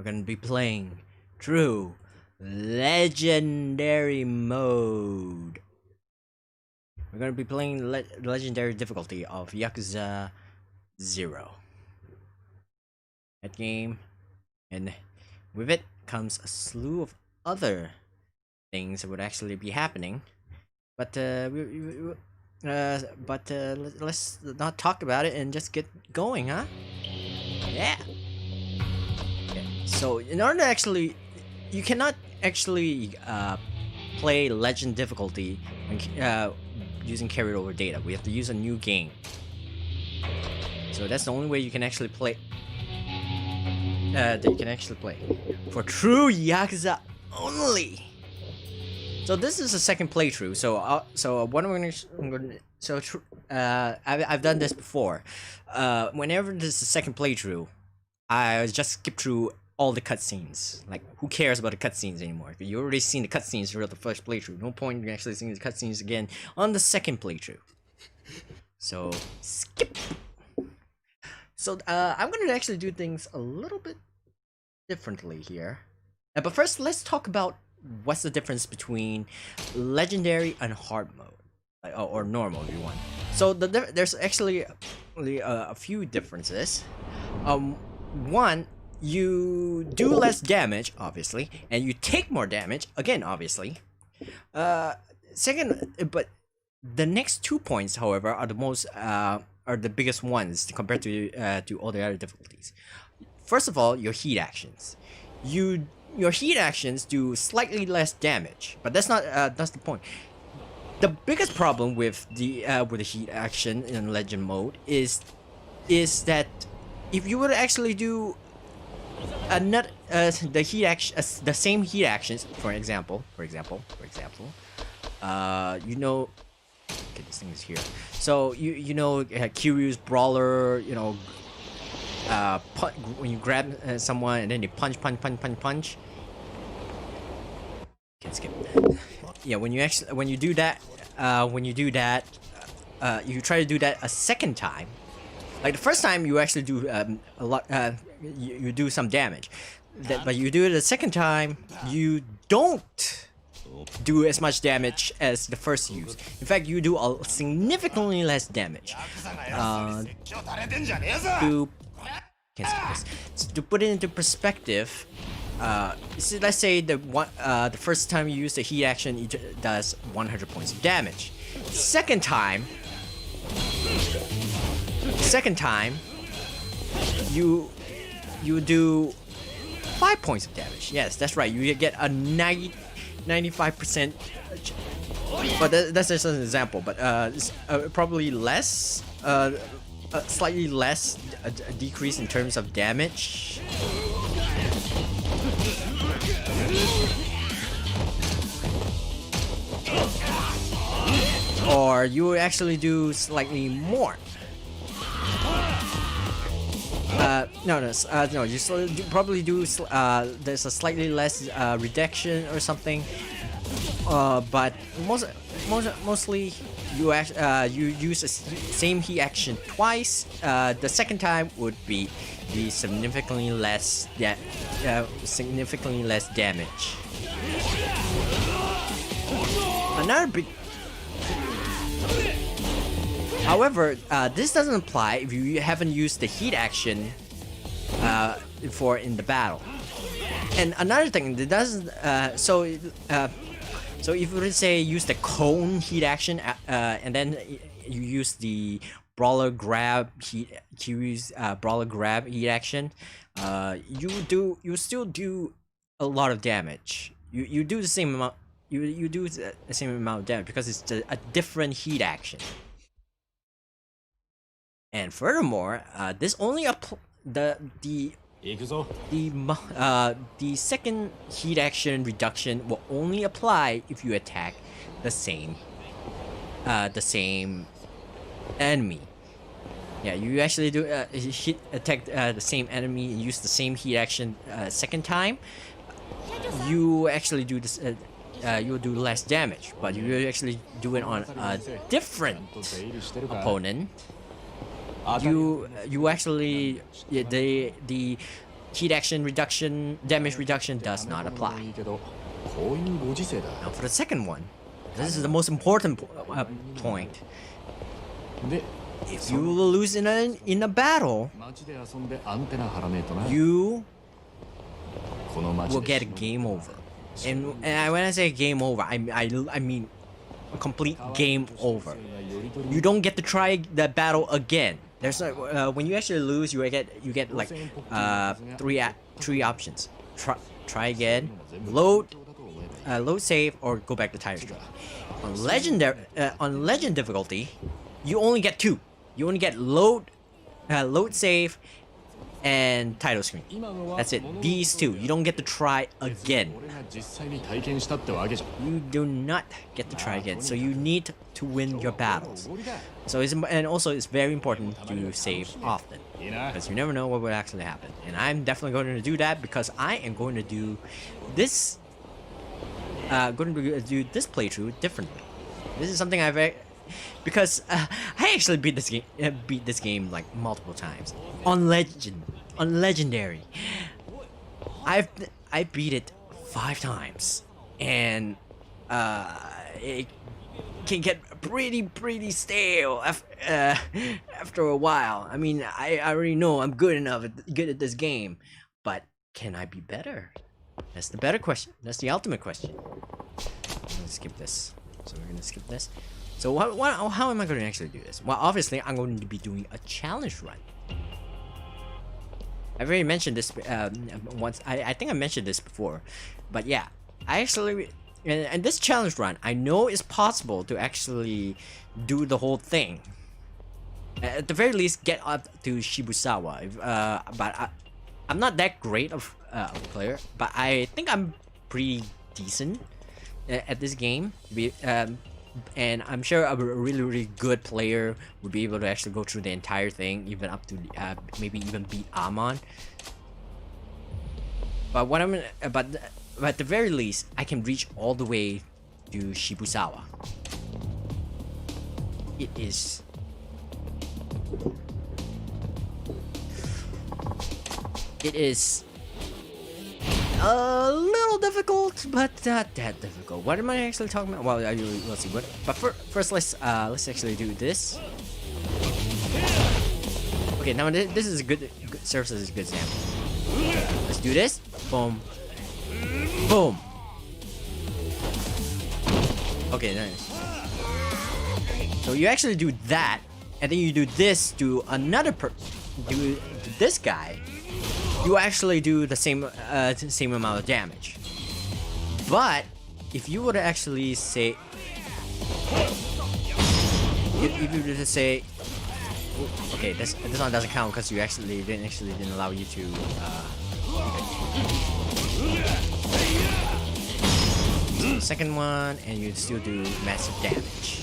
we're gonna be playing True Legendary Mode. We're gonna be playing Legendary difficulty of Yakuza 0. That game, and with it comes a slew of other things that would actually be happening. But let's not talk about it and just get going, huh? Yeah. Okay. So in order to actually, you cannot actually play legend difficulty when, using carried over data. We have to use a new game. So that's the only way you can actually play. That you can actually play for True Yakuza only. So this is a second playthrough. So what I'm gonna I've done this before. Whenever this is a second playthrough, I just skip through all the cutscenes. Like, who cares about the cutscenes anymore? You already seen the cutscenes for the first playthrough. No point in actually seeing the cutscenes again on the second playthrough. So skip. So I'm gonna actually do things a little bit differently here. But first, let's talk about what's the difference between legendary and hard mode, or normal if you want. So there's actually a few differences. One, you do less damage, obviously, and you take more damage, again, obviously. Second, but the next 2 points, however, are the biggest ones compared to all the other difficulties. First of all, your heat actions. Your heat actions do slightly less damage, but that's the point. The biggest problem with the heat action in legend mode is that if you were to actually do the heat action, the same heat actions, for example, you know, okay, this thing is here. So you know, Kiryu's brawler, you know, when you grab someone and then you punch. Can't skip. Yeah, when you do that, you try to do that a second time. Like the first time, you actually do a lot. You do some damage, but you do it a second time, you don't do as much damage as the first use. In fact, you do a significantly less damage. To put it into perspective, so let's say the first time you use the heat action, it does 100 points of damage. Second time, you do 5 points of damage. Yes, that's right. You get a 95%. But that's just an example. But it's probably less, slightly less a decrease in terms of damage. Or you actually do slightly more. No, you probably do. There's a slightly less reduction or something. But mostly you use the same heat action twice. The second time would be significantly less damage. Another big. However, this doesn't apply if you haven't used the heat action before in the battle. And another thing that doesn't, so if you would say use the cone heat action, and then you use the brawler grab Kiryu's brawler grab heat action, you still do a lot of damage. You do the same amount. You do the same amount of damage because it's a different heat action. And furthermore, this only the second heat action reduction will only apply if you attack the same enemy. Yeah, you actually do attack the same enemy and use the same heat action second time. You actually do this. You'll do less damage, but you actually do it on a different opponent. You actually heat action reduction, damage reduction does not apply. Now for the second one, this is the most important point. If you will lose in a battle, you will get a game over. And when I say game over, I mean a complete game over. You don't get to try the battle again. There's when you actually lose, you get like three options. Try again, load save, or go back to title screen. On legend difficulty, you only get two. You only get load save, and title screen. That's it. These two. You don't get to try again. You do not get to try again. So you need to win your battles. So it's very important to save often, because you never know what will actually happen. And I'm definitely going to do that, because I am going to do this. Going to do this playthrough differently. This is something because I actually beat this game like multiple times on legendary. I beat it 5 times, and it can get pretty stale after a while. I mean, I already know I'm good at this game, but can I be better? That's the better question. That's the ultimate question. I'm gonna skip this. So we're gonna skip this. So how am I going to actually do this? Well, obviously I'm going to be doing a challenge run. I've already mentioned this once. I think I mentioned this before, but yeah, I actually and this challenge run, I know it's possible to actually do the whole thing. At the very least, get up to Shibusawa. But I'm not that great of a player, but I think I'm pretty decent at this game. And I'm sure a really good player would be able to actually go through the entire thing, even up to maybe even beat Amon. But at the very least, I can reach all the way to Shibusawa. It is a little difficult, but not that difficult. What am I actually talking about? Well, let's see. But first, let's actually do this. Okay, now this is a good serves as a good example. Let's do this. Boom, boom. Okay, nice. So you actually do that, and then you do this to another do this guy. You actually do the same amount of damage. But if you were to actually say, if you were to say, okay, this one doesn't count because you didn't allow you to. Second one, and you still do massive damage.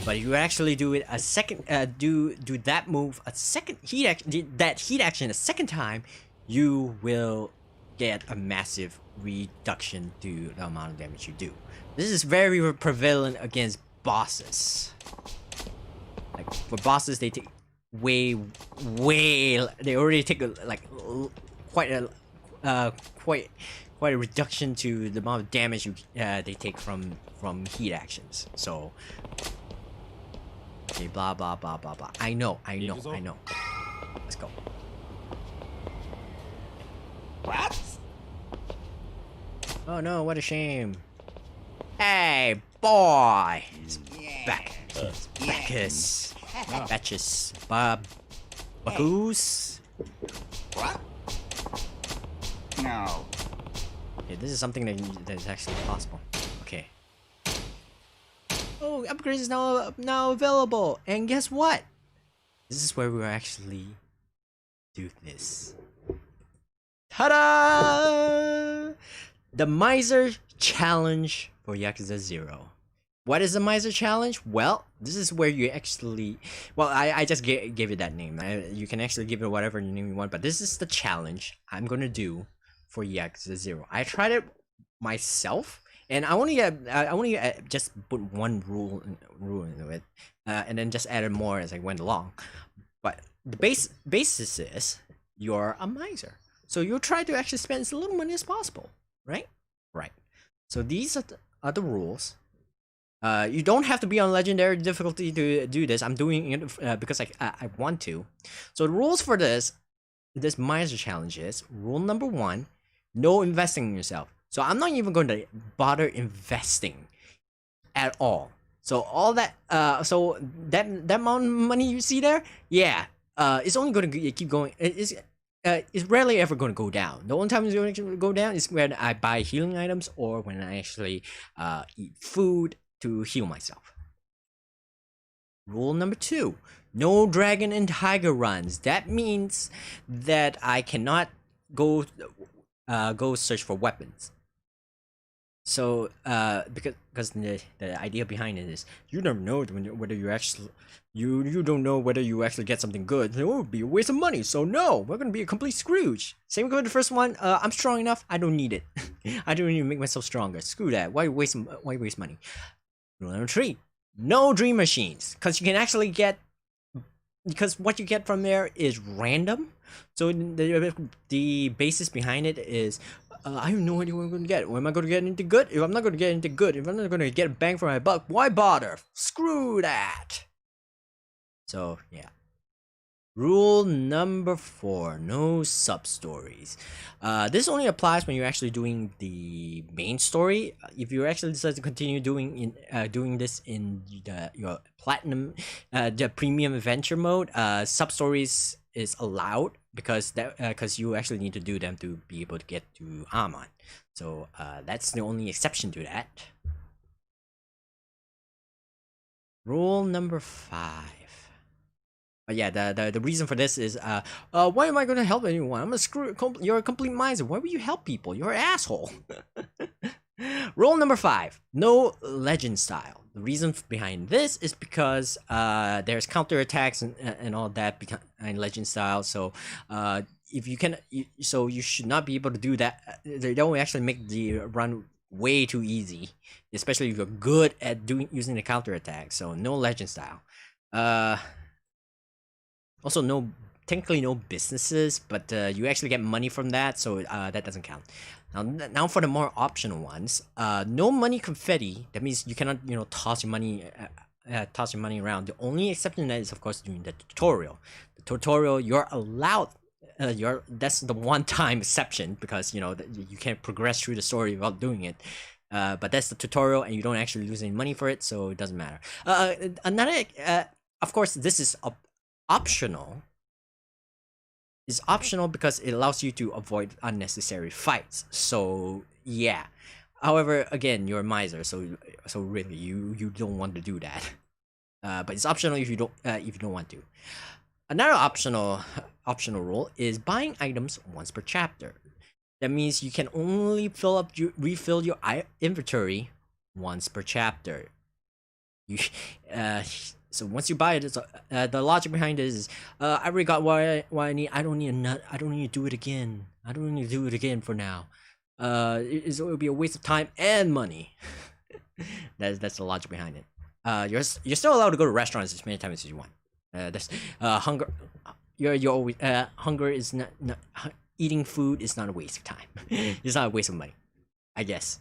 But if you actually do it a second, do that move a second heat action a second time, you will get a massive reduction to the amount of damage you do. This is very prevalent against bosses. Like for bosses, they take they already take quite a reduction to the amount of damage they take from heat actions. So. Okay, blah blah blah blah blah. I know. Let's go. What? Oh no, what a shame. Hey, boy! It's back. Bacchus. Batches. Bagoose. What? No. Okay, this is something that is actually possible. Okay. Oh, upgrades is now available, and guess what? This is where we will actually do this. Ta-da! The Miser Challenge for Yakuza 0. What is the Miser Challenge? Well, this is where you actually... Well, I just gave it that name. You can actually give it whatever name you want, but this is the challenge I'm gonna do for Yakuza 0. I tried it myself. And I only just put one rule into it, and then just added more as I went along. But the basis is you're a miser. So you try to actually spend as little money as possible, right? Right. So these are the rules. You don't have to be on legendary difficulty to do this. I'm doing it because I want to. So the rules for this miser challenge is rule number 1: no investing in yourself. So I'm not even going to bother investing at all. So all that so that amount of money you see there, yeah, it's only going to keep going. It's rarely ever going to go down. The only time it's going to go down is when I buy healing items or when I actually eat food to heal myself. Rule number 2: no dragon and tiger runs. That means that I cannot go search for weapons. So because the idea behind it is you never know whether you actually you don't know whether you actually get something good. It would be a waste of money. So no, we're gonna be a complete Scrooge. Same with the first one. I'm strong enough. I don't need it. I don't need to make myself stronger. Screw that. Why waste money? Rule number 3: no dream machines, because you can actually get, because what you get from there is random. So the basis behind it is I have no idea what I'm going to get. Am I going to get into good? If I'm not going to get into good, if I'm not going to get a bang for my buck, why bother? Screw that. So yeah. Rule number 4: no sub stories. This only applies when you're actually doing the main story. If you actually decide to continue doing this in your platinum, the premium adventure mode, sub stories is allowed because you actually need to do them to be able to get to Amon. So that's the only exception to that. Rule number 5. Yeah, the reason for this is why am I gonna help anyone? You're a complete miser. Why would you help people? You're an asshole. Rule number 5: no legend style. The reason behind this is because there's counterattacks and all that behind legend style. So if you can, so you should not be able to do that. They don't actually make the run way too easy, especially if you're good at using the counterattack. So no legend style. Also, technically no businesses, but you actually get money from that, so that doesn't count. Now for the more optional ones, no money confetti. That means you cannot, toss your money around. The only exception to that is, of course, during the tutorial. The tutorial, you're allowed. That's the one-time exception because you can't progress through the story without doing it. But that's the tutorial, and you don't actually lose any money for it, so it doesn't matter. Of course, this is optional. Is optional because it allows you to avoid unnecessary fights. So yeah. However, again, you're a miser, so really you don't want to do that. But it's optional if you don't want to. Another optional rule is buying items once per chapter. That means you can only refill your inventory once per chapter. So once you buy it, the logic behind it is, I already got what I need. I don't need a nut. I don't need to do it again. I don't need to do it again for now. It will be a waste of time and money. That's the logic behind it. You're still allowed to go to restaurants as many times as you want. Hunger. You're always hunger is not eating food is not a waste of time. It's not a waste of money, I guess.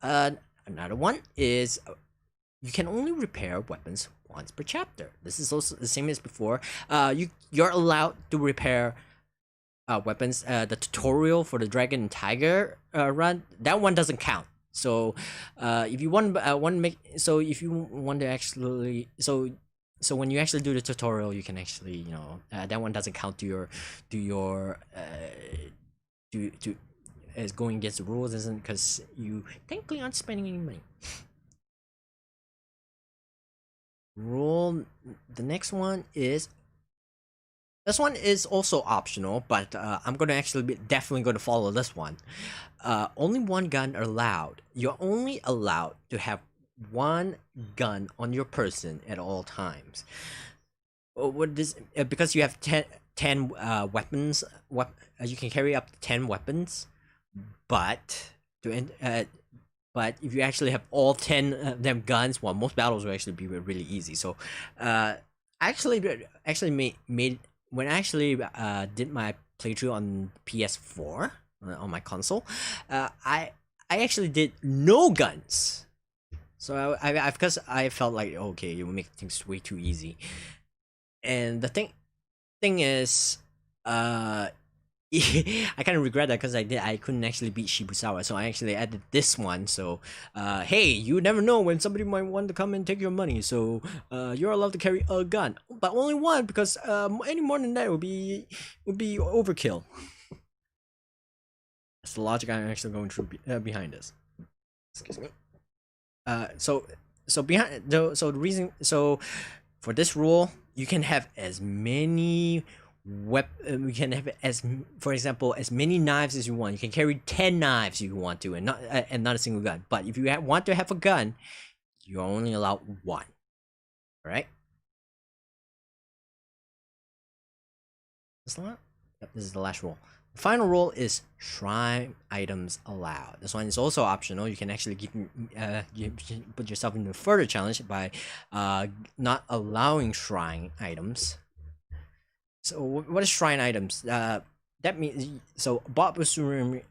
Another one is you can only repair weapons once per chapter. This is also the same as before. You're allowed to repair weapons. The tutorial for the dragon and tiger run, that one doesn't count. So if you want to make, so if you want to actually, so when you actually do the tutorial, you can actually that one doesn't count to as going against the rules, isn't, because you technically aren't spending any money. The next one is, this one is also optional, but I'm gonna actually definitely gonna follow this one. Only one gun allowed. You're only allowed to have one gun on your person at all times. Because you have 10 weapons. You can carry up to 10 weapons, but if you actually have all 10 of them guns, well, most battles will actually be really easy. So actually made when I actually did my playthrough on PS4 on my console, I actually did no guns. So I because I felt like okay, you make things way too easy. And the thing is, I kind of regret that because I couldn't actually beat Shibusawa, so I actually added this one. So, hey, you never know when somebody might want to come and take your money, so you're allowed to carry a gun, but only one because any more than that would be overkill. That's the logic I'm actually going through behind this. Excuse me. So the reason for this rule, you can have as many we can have for example as many knives as you want. You can carry 10 knives if you want to, and not a single gun. But if you want to have a gun, you're only allowed one. All right. This is the last rule. The final rule is shrine items allowed. This one is also optional. You can actually put yourself into a further challenge by not allowing shrine items. So what is shrine items? That means so Bob Usuromiya,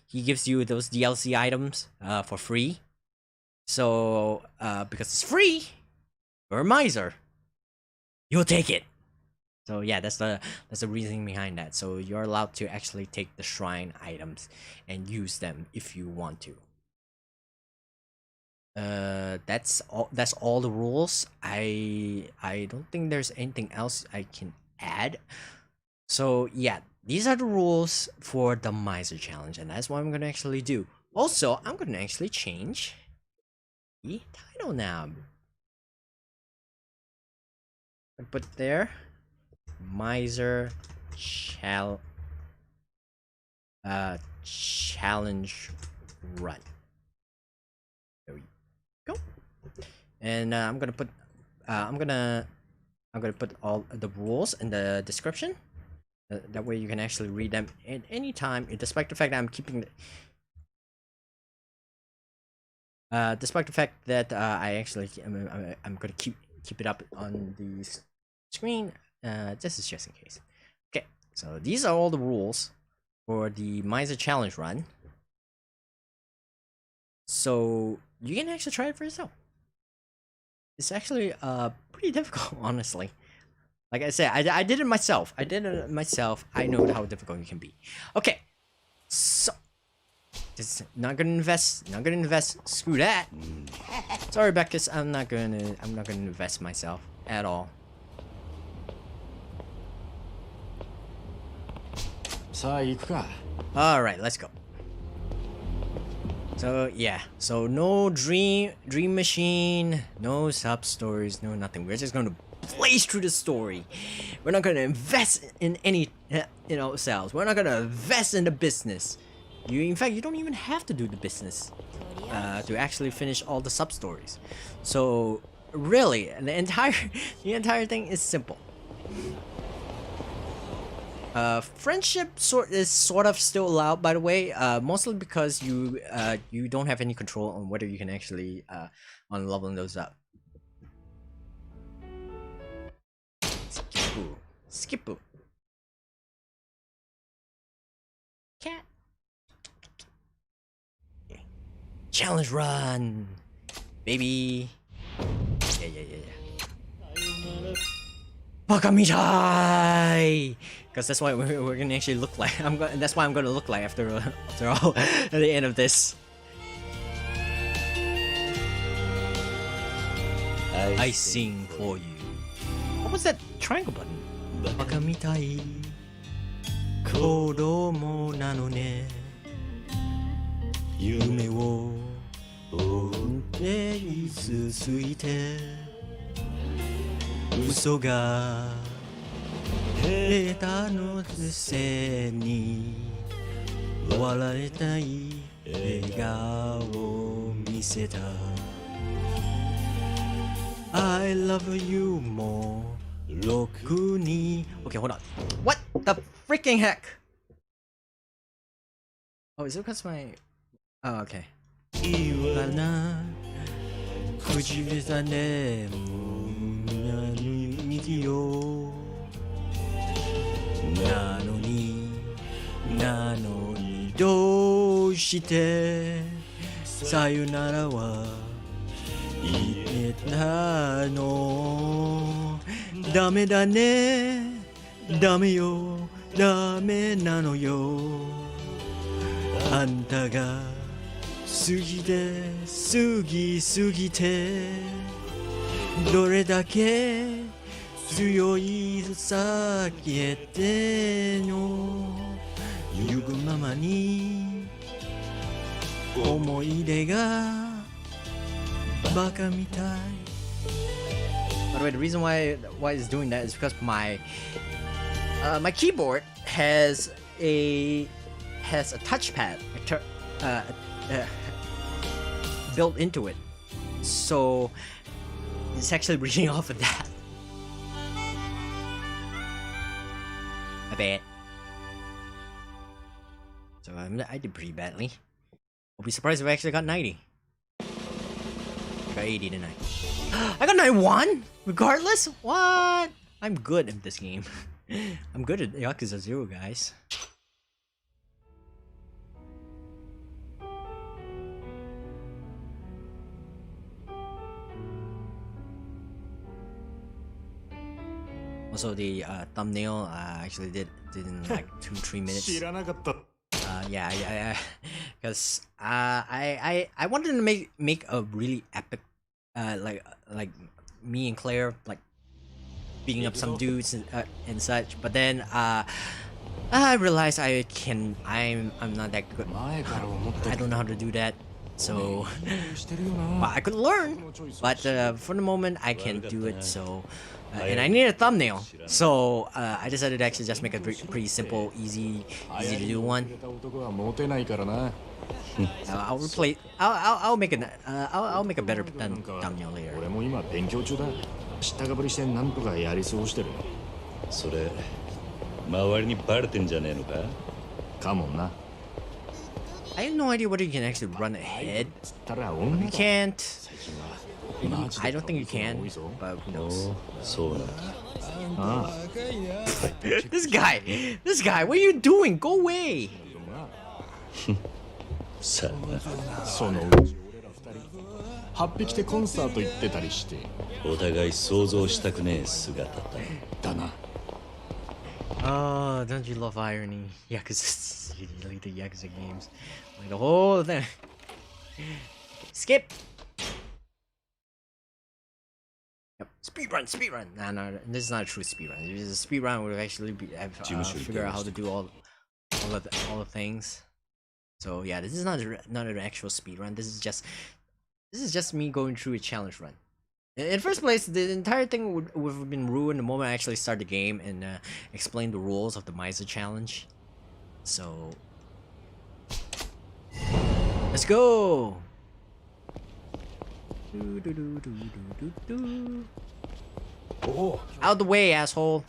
he gives you those DLC items for free. So because it's free, you're a miser. You'll take it. So yeah, that's the reasoning behind that. So you're allowed to actually take the shrine items and use them if you want to. That's all the rules. I don't think there's anything else I can add. So yeah, these are the rules for the Miser challenge, and that's what I'm gonna actually do. Also, I'm gonna actually change the title now. Put there, Miser challenge run. There we go. And I'm gonna put all the rules in the description. That way you can actually read them at any time, despite the fact that I'm keeping despite the fact that I actually I'm gonna keep it up on the screen. This is just in case. Okay, so these are all the rules for the Miser challenge run. So you can actually try it for yourself. It's actually pretty difficult, honestly. Like I said, I did it myself. I know how difficult it can be. Okay, so just not gonna invest. Screw that. Sorry, Beckus. I'm not gonna invest myself at all. All right, let's go. So yeah, so no dream machine, no Substories, no nothing. We're just gonna blaze through the story. We're not gonna invest in any sales. We're not gonna invest in the business. In fact, you don't even have to do the business to actually finish all the Substories. So really, the entire thing is simple. Friendship is sort of still allowed, by the way, mostly because you don't have any control on whether you can actually on leveling those up. Skipoo. Cat. Okay. Challenge run, baby. Yeah. Bakamitai! Because that's why we're gonna actually look like. That's why I'm gonna look like after all at the end of this. I sing for you. What was that triangle button? Bakamitai kodomo nano ne yume wo susuite嘘が下手のくせに笑えない笑顔を見せた I love you もろくに Okay, hold on. What the freaking heck? Oh, is it because my... Oh, okay. 言わな口下ねも右よなのにどうしてさよならは言えたの。ダメだね、ダメよ、ダメなのよ。あんたが過ぎてどれだけ強いと叫っての。行くままに思い出がバカみたい。By the way, the reason why it's doing that is because my keyboard has a touchpad built into it, so it's actually reading off of that. I bet. So I did pretty badly. I'll be surprised if I actually got 90. I got 80 tonight. I got 91 regardless. What? I'm good at this game. I'm good at Yakuza 0, guys. Also, the thumbnail actually did in like 2-3 minutes. Yeah, because I wanted to make a really epic, like me and Claire like beating up some dudes and such. But then I realized I'm not that good. I don't know how to do that. So well, I could learn, but for the moment I can't do it. So and I need a thumbnail, so I decided to actually just make a pretty simple, easy to do one. I'll replace. I'll make a better thumbnail later. 知ったかぶりしてなんとかやり過ごしてる。それ周りにバレてんじゃねえのか？かもな。I have no idea whether you can actually run ahead. You can't. I don't think you can, but who knows? This guy, what are you doing? Go away! さあ、その8匹でコンサート行ってたりして、お互い想像したくねえ姿だな。Oh, don't you love irony? Yakuza, like the Yakuza games, like the whole thing. Skip. Yep. Speedrun. No, this is not a true speedrun. If it's a speedrun, we would actually figure out how to do all the things. So yeah, this is not an actual speedrun. This is just me going through a challenge run. In first place, the entire thing would have been ruined the moment I actually start the game and explain the rules of the Miser challenge. So let's go. Oh, out the way, asshole.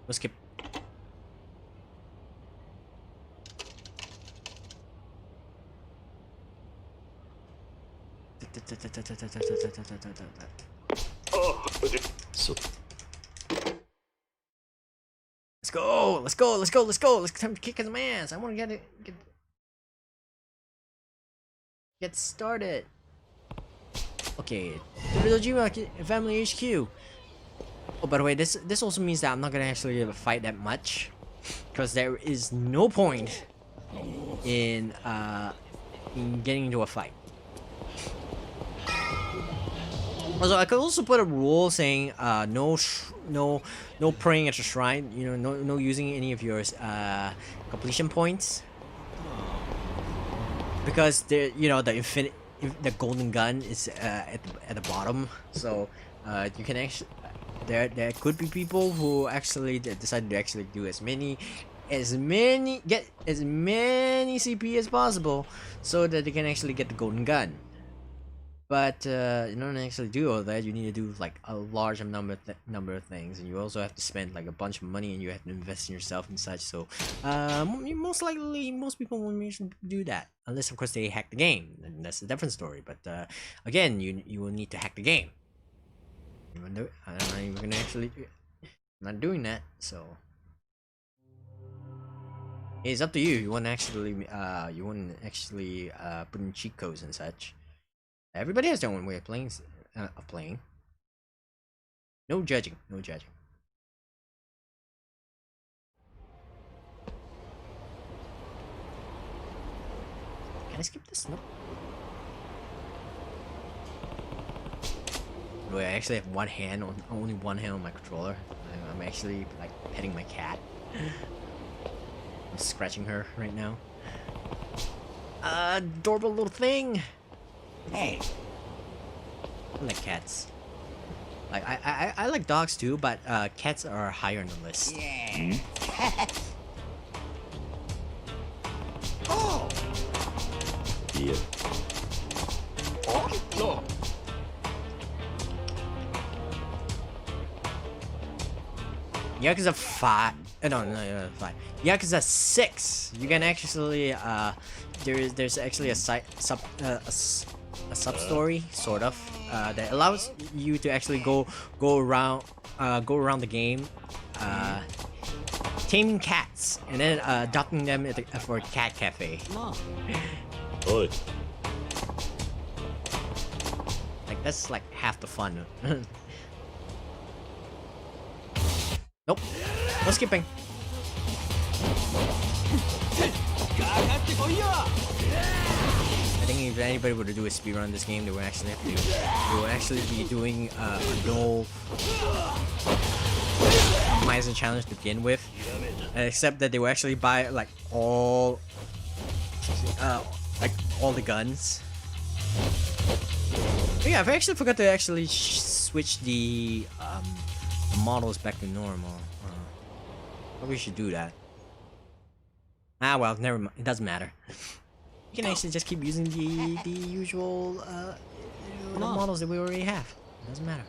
Let's skip. So. Let's go. Let's time to kick his ass. I want to get started. Okay, Dojima Family HQ. Oh, by the way, this also means that I'm not gonna actually fight that much, because there is no point in getting into a fight. Also, I could also put a rule saying no praying at the shrine. You know, no using any of your completion points, because the golden gun is at the bottom. So you can actually there could be people who actually decide to actually do get as many CP as possible so that they can actually get the golden gun. But in order to actually do all that, you need to do like a large number of things, and you also have to spend like a bunch of money, and you have to invest in yourself and such. So most likely, most people won't usually do that, unless of course they hack the game, and that's a different story. But again, you will need to hack the game. I don't know if we're gonna actually not doing that, so it's up to you. You want to actually put in cheat codes and such. Everybody has their own way of playing. No judging. No judging. Can I skip this? Nope. Do I actually have only one hand on my controller? I'm actually like petting my cat. I'm scratching her right now. Adorable little thing. Hey. I like cats. Like I like dogs too, but cats are higher on the list. Yeah. Oh. Yeah. Oh. No. Yakuza 5. No, 5. Yakuza 6. You can actually there's actually a sub story sort of that allows you to actually go around the game, taming cats and then adopting them for a cat cafe. Oi. Like that's like half the fun. Nope. No skipping. I think if anybody were to do a speedrun this game, they would actually be doing a no Miser challenge to begin with, except that they will actually buy like all the guns. But yeah, I actually forgot to actually switch the models back to normal. Probably should do that. Ah well, never mind. It doesn't matter. You can actually just keep using the usual the models that we already have. It doesn't matter.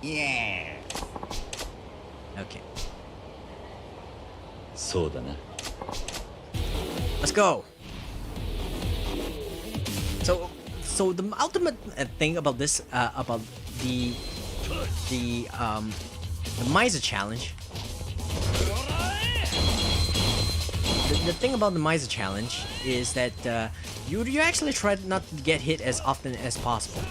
Yeah. Okay. そうだな。 Let's go. So the ultimate thing about this about the Miser challenge. The thing about the Miser challenge is that you actually try not to get hit as often as possible.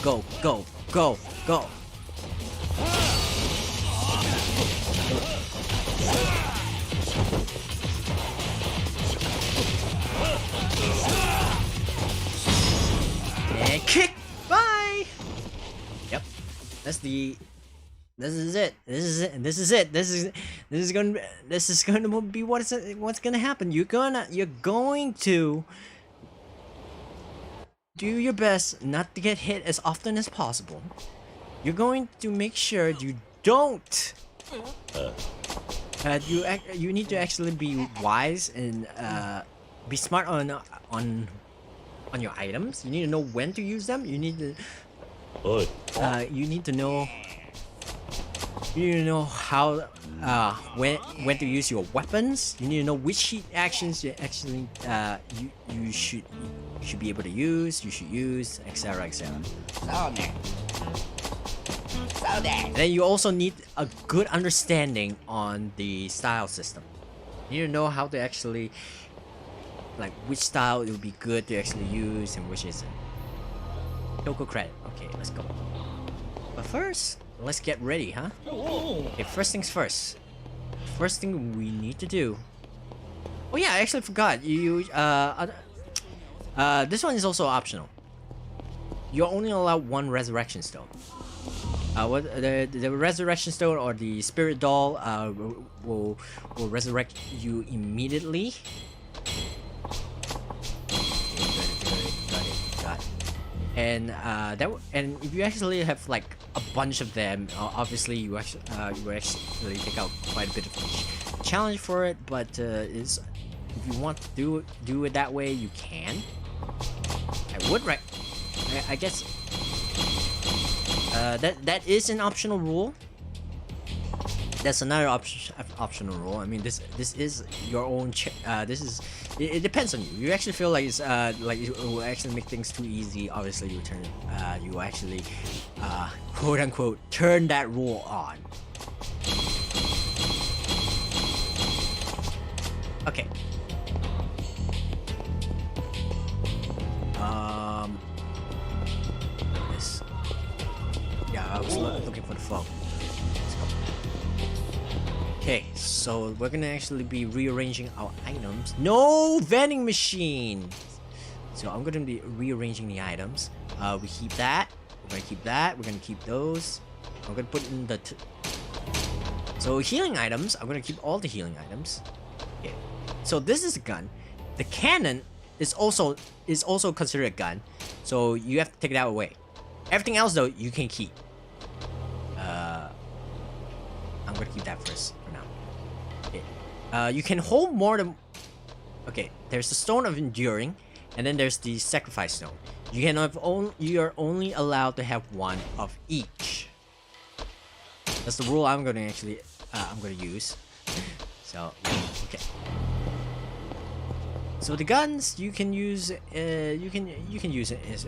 Go, go, go, go. And kick! Bye! Yep. This is it. This is gonna be what's gonna happen. You're going to do your best not to get hit as often as possible. You're going to make sure you don't. You need to actually be wise and be smart on your items. You need to know when to use them. You need to. You need to know. You need to know how when to use your weapons. You need to know which heat actions you actually you should be able to use. You should use, etc., etc. And then you also need a good understanding on the style system. You need to know how to actually, like, which style it would be good to actually use and which isn't. Local credit. Okay, let's go. But first, let's get ready, huh? Okay, first things first. First thing we need to do. Oh yeah, I actually forgot. This one is also optional. You're only allowed one resurrection stone. What the resurrection stone or the spirit doll will resurrect you immediately. Got it. And and if you actually have like a bunch of them, obviously you actually take out quite a bit of challenge for it. But if you want to do it that way, you can. I would I guess. That is an optional rule. That's another optional rule. I mean, this is your own. It depends on you. You actually feel like it's like it will actually make things too easy. Obviously, you actually quote unquote turn that rule on. Okay. This. Yeah, I was looking for the phone. Okay, so we're gonna actually be rearranging our items. No vending machine! So I'm gonna be rearranging the items. We keep that. We're gonna keep that. We're gonna keep those. I'm gonna put in the... So healing items, I'm gonna keep all the healing items. Okay. So this is a gun. The cannon is also considered a gun. So you have to take that away. Everything else though, you can keep. I'm gonna keep that first for now. Okay. You can hold more than... Okay, there's the Stone of Enduring, and then there's the Sacrifice Stone. You can have you are only allowed to have one of each. That's the rule I'm gonna actually I'm gonna use. So okay. So the guns you can use you can use it as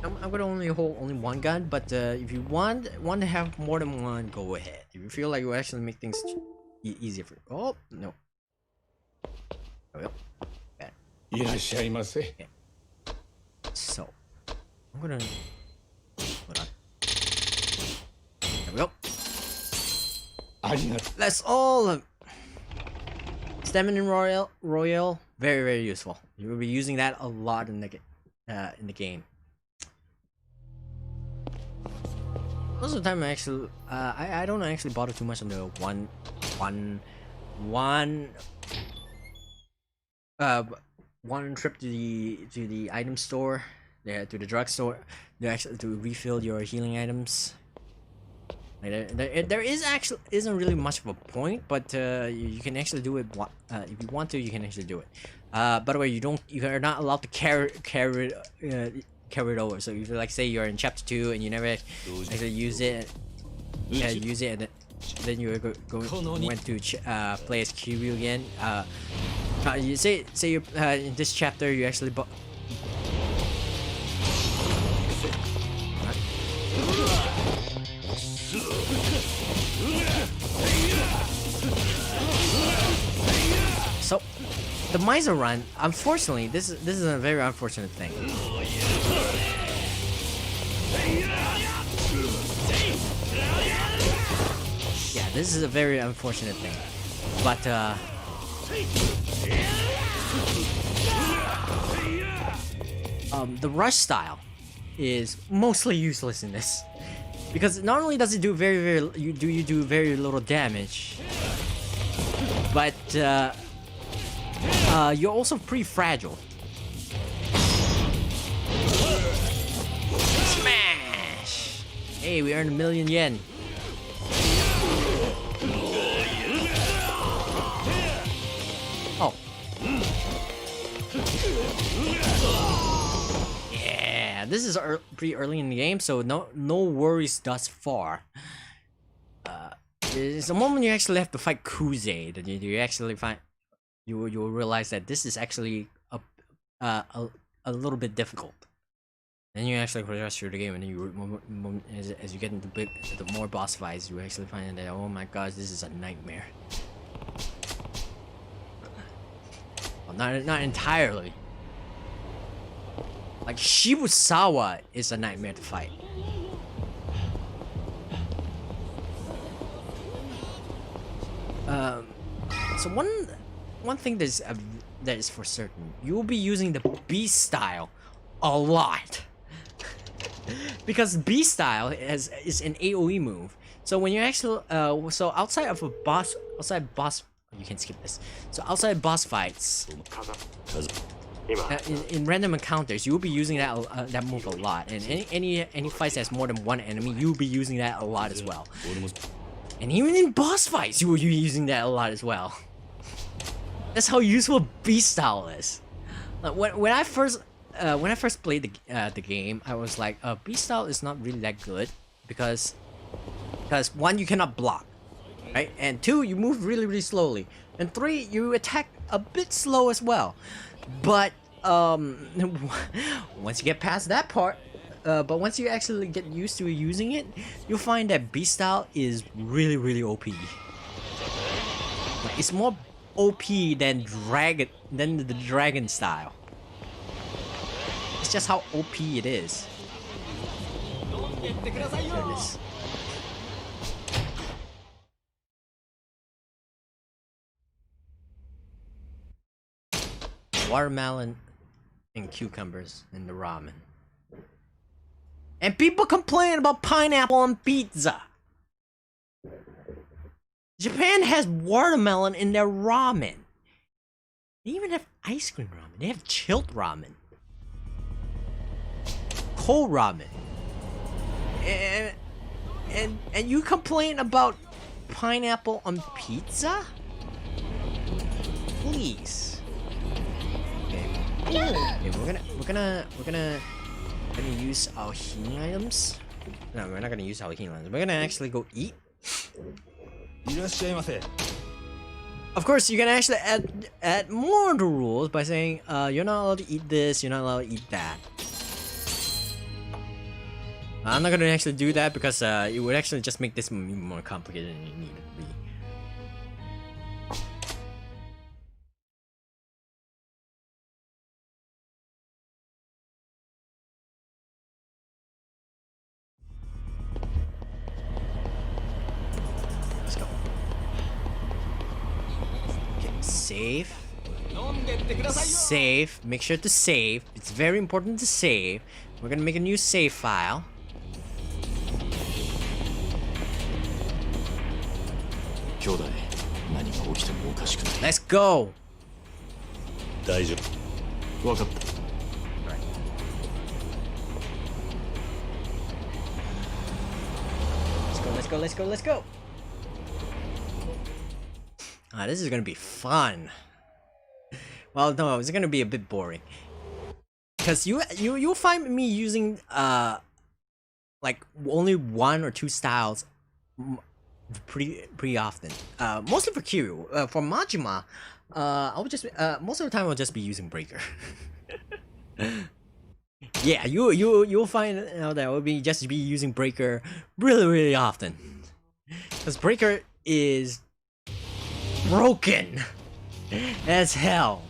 I'm gonna only hold one gun, but if you want to have more than one, go ahead. If you feel like it will actually make things easier for you. Oh no. There we go. Bad. Okay. So I'm gonna hold on. There we go. Let's all Stamina Royal, very useful. You will be using that a lot in the game. Most of the time, I don't actually bother too much on the one trip to the item store, to the drugstore, to refill your healing items. Like there isn't really much of a point, but you can actually do it. If you want to, you can actually do it. By the way, you are not allowed to carry it over. So if you like say you're in chapter 2 and you never actually use it, and then you went to play as Kiryu again. You say you're in this chapter you actually So the Miser run, unfortunately, this is a very unfortunate thing. Yeah, this is a very unfortunate thing. But the rush style is mostly useless in this. Because not only does it do you do very little damage, but you're also pretty fragile. Smash! Hey, we earned 1,000,000 yen. Oh. Yeah, this is pretty early in the game, so no worries thus far. It's the moment you actually have to fight Kuze that you actually find you'll realize that this is actually a little bit difficult. Then you actually progress through the game, and then as you get into the more boss fights, you actually find that, oh my gosh, this is a nightmare. Well, not entirely. Like Shibusawa is a nightmare to fight. So one thing that is for certain, you will be using the beast style a lot. Because beast style is an AoE move. So when you actually so outside boss, you can skip this. So outside boss fights, in random encounters, you will be using that move a lot. And any fights that's more than one enemy, you'll be using that a lot as well. And even in boss fights, you will be using that a lot as well. That's how useful beast style is. When I first played the game, I was like, beast style is not really that good because Because one, you cannot block, right? And two, you move really, really slowly. And three, you attack a bit slow as well. But once you get past that part, but once you actually get used to using it, you'll find that beast style is really, really OP. It's more OP than the dragon style. It's just how OP it is. There it is. Watermelon and cucumbers in the ramen. And people complain about pineapple on pizza. Japan has watermelon in their ramen. They even have ice cream ramen. They have chilled ramen. Cold ramen. And you complain about pineapple on pizza? Please. Okay, we're gonna use our healing items. No, we're not gonna use our healing items. We're gonna actually go eat. Of course, you can actually add more to rules by saying you're not allowed to eat this, you're not allowed to eat that. I'm not gonna actually do that because it would actually just make this more complicated than it needed to be. Let's go. Okay, save. Save. Make sure to save. It's very important to save. We're gonna make a new save file. Let's go. Let's go. This is gonna be fun. Well, no, it's gonna be a bit boring. Because you'll find me using like only one or two styles pretty often. Mostly for Kiryu. For Majima, I would just most of the time I'll just be using Breaker. Yeah, you'll find out that I will be using Breaker really often. Because Breaker is broken as hell.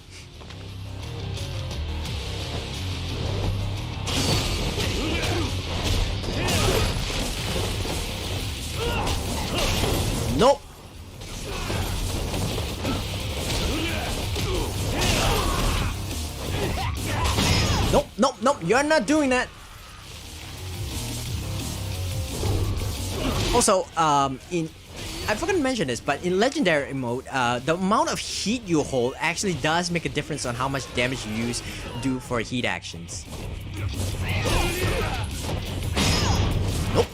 Nope. Nope, you're not doing that. Also, I forgot to mention this, but in legendary mode, the amount of heat you hold actually does make a difference on how much damage you do for heat actions. Nope.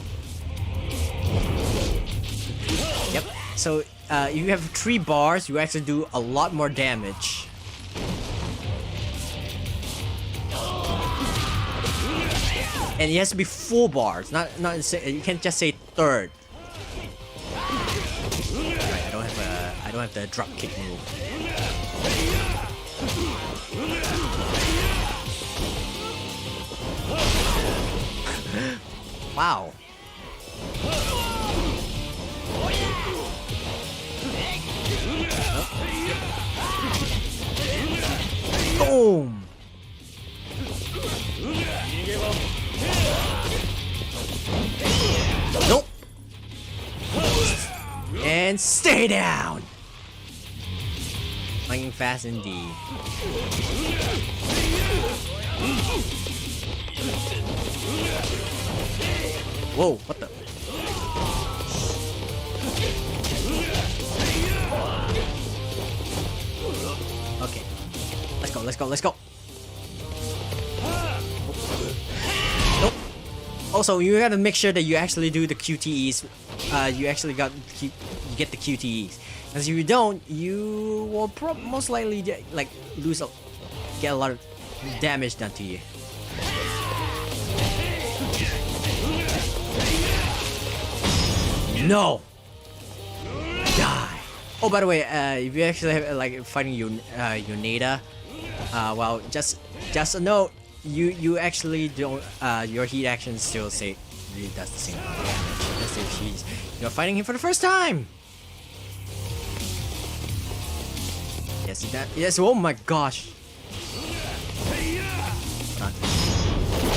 Yep. So you have 3 bars, you actually do a lot more damage. And it has to be 4 bars, not you can't just say third. Right, I don't have the drop kick move. Wow. Boom. Nope. And stay down. Lightning fast indeed. Whoa, what the? Okay. Let's go. Nope. Also, you gotta make sure that you actually do the QTEs. You actually get the QTEs. Because if you don't, you will most likely get a lot of damage done to you. No! Die! Oh, by the way, if you actually have, like, fighting Yoneda, well, just a note, you actually don't, your heat action still say, really does the same damage as if you're fighting him for the first time! Yes, yes, oh my gosh!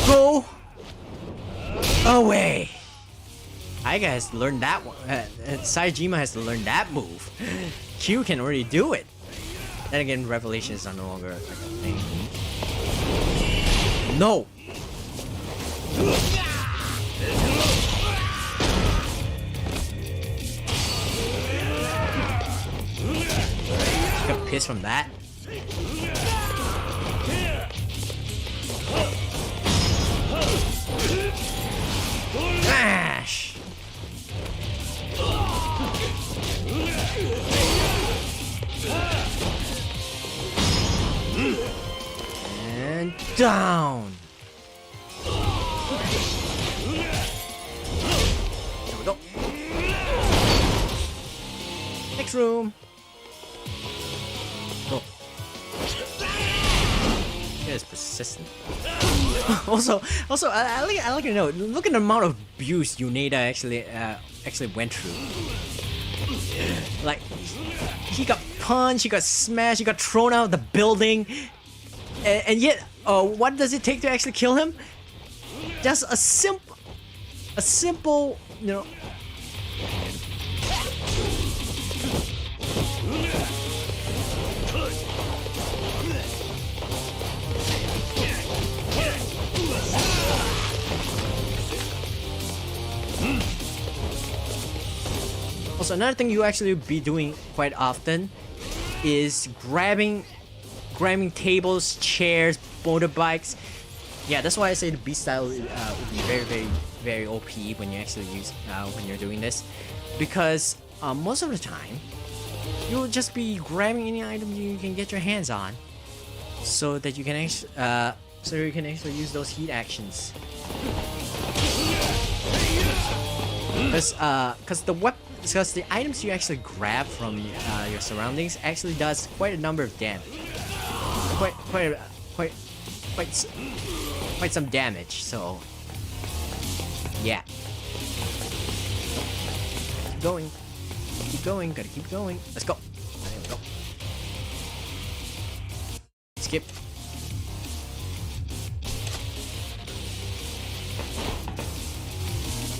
Go away! Aiga has to learn that one. Saejima has to learn that move. Q can already do it. Then again, revelations are no longer like a thing. No! Got pissed from that. Smash! And down. There we go. Next room. Go. It is persistent. also, I like to know. Look at the amount of abuse Yoneda actually went through. Like, he got punched, he got smashed, he got thrown out of the building, and yet, what does it take to actually kill him? Just a simple, you know. Also, another thing you actually be doing quite often is grabbing tables, chairs, motorbikes. Yeah, that's why I say the beast style would be very OP when you actually use when you're doing this, because most of the time you'll just be grabbing any item you can get your hands on, so that you can actually use those heat actions. Because the items you actually grab from your surroundings actually does quite a number of damage. Quite some damage. So yeah. Keep going. Gotta keep going. Let's go. There we go. Skip.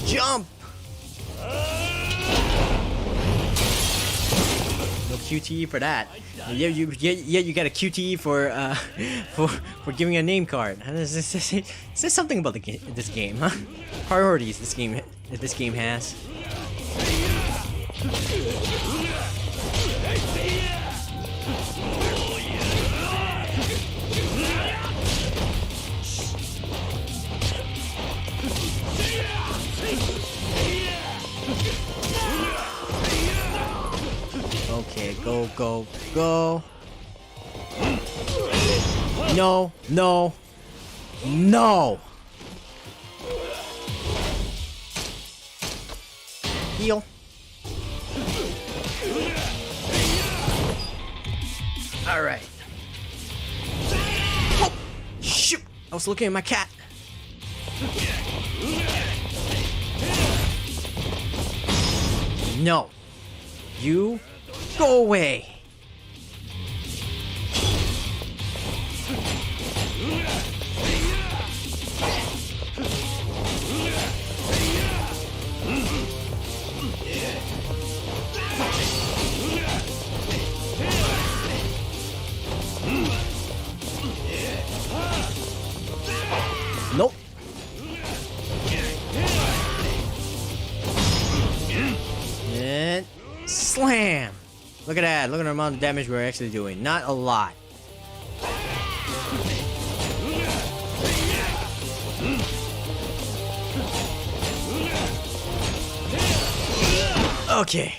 Jump. No QTE for that. Yeah, you got a QTE for giving a name card. Is there something about this game, huh? Priorities this game has. Okay, go. No. Heal. All right. Oh, shoot! I was looking at my cat. No. You go away. Nope. And slam. Look at that. Look at the amount of damage we're actually doing. Not a lot. Okay.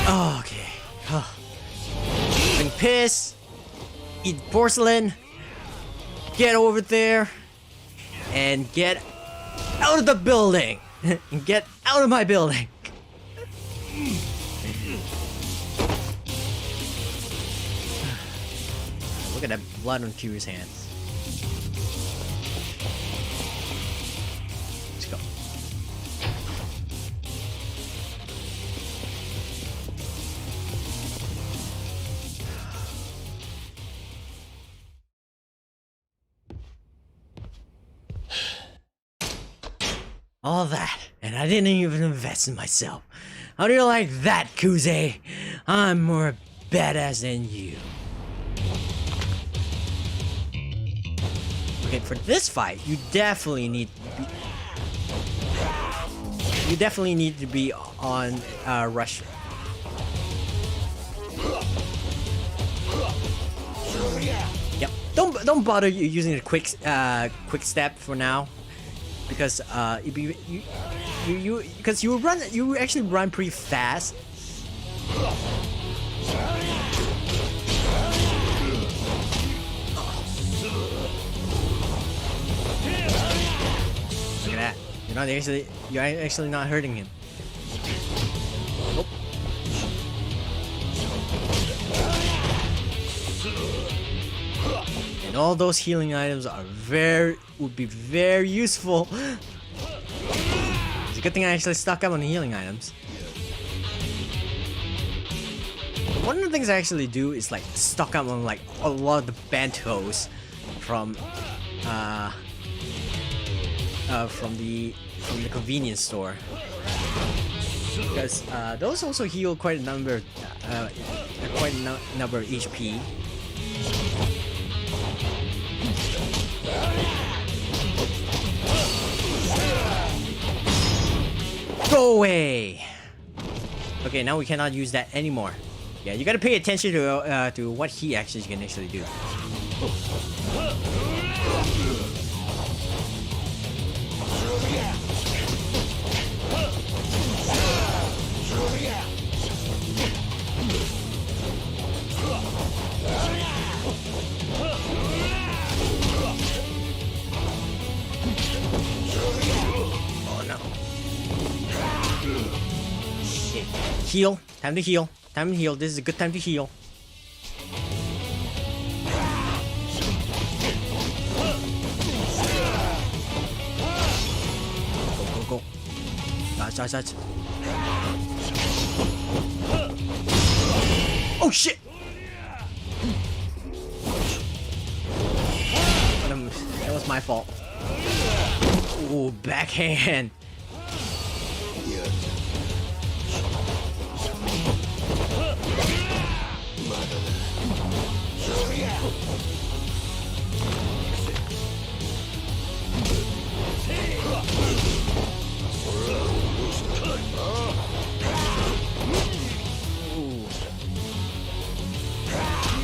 Okay. Drink piss. Eat porcelain. Get over there. And get out of the building! Get out of my building! Look at that blood on Kiryu's hands. Let's go. All that, and I didn't even invest in myself. How do you like that, Kuze? I'm more badass than you. Okay, for this fight, you definitely need to be on rush. Yep. Don't bother using the quick step for now, because you actually run pretty fast. Look at that. You're actually not hurting him. Oh. And all those healing items would be very useful. It's a good thing I actually stock up on the healing items. One of the things I actually do is like stock up on like a lot of the bentos from the convenience store, because those also heal quite a number of HP. Go away. Okay, now we cannot use that anymore. Yeah, you gotta pay attention to what he actually can do. Oh no. Shit. Heal. Time to heal. Time to heal. This is a good time to heal. Go. Dodge. Oh shit! That was my fault. Ooh, backhand.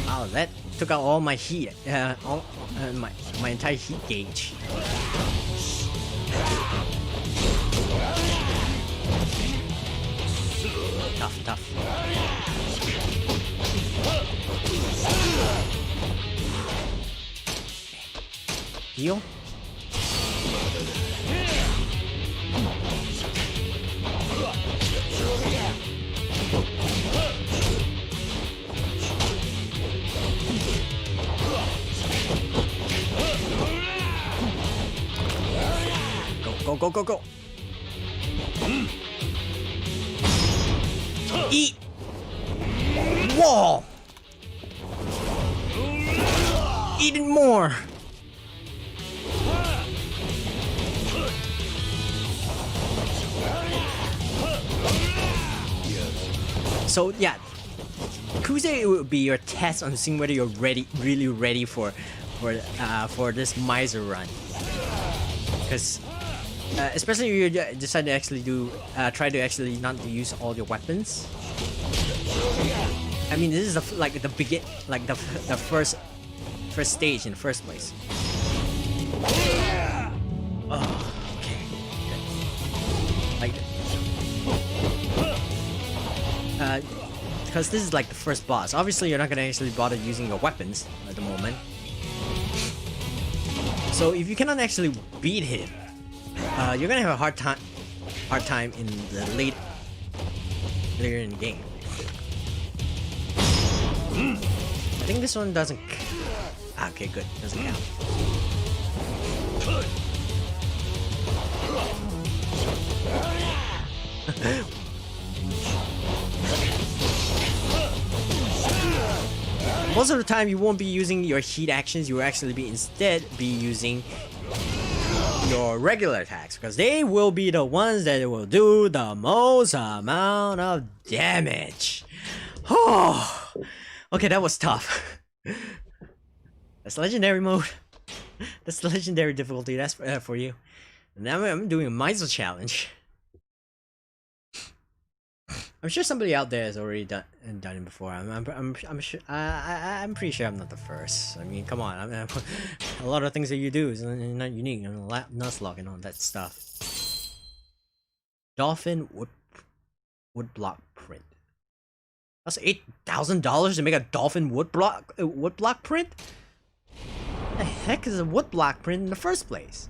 Wow, that took out all my heat, my entire heat gauge. Tough. Heal. Go. Eat. Wall. Eat it more. So yeah, Kuze will be your test on seeing whether you're really ready for this miser run. Because especially if you decide to actually try to actually not to use all your weapons. I mean, this is the first stage in the first place. Oh, okay, good. Because this is like the first boss. Obviously, you're not gonna actually bother using your weapons at the moment. So if you cannot actually beat him, you're gonna have a hard time in the later in the game. I think this one doesn't. Okay, good. Doesn't count. Most of the time, you won't be using your heat actions. You will actually instead be using your regular attacks, because they will be the ones that will do the most amount of damage. Oh, okay, that was tough. That's legendary mode. That's legendary difficulty. That's for you. And now I'm doing a Miser challenge. I'm sure somebody out there has already done it before. I'm sure. I'm pretty sure I'm not the first. I mean, come on. A lot of things that you do is not unique. Nuzlocke and all that stuff. Dolphin wood block print. That's $8,000 to make a dolphin wood block print. What the heck is a wood block print in the first place?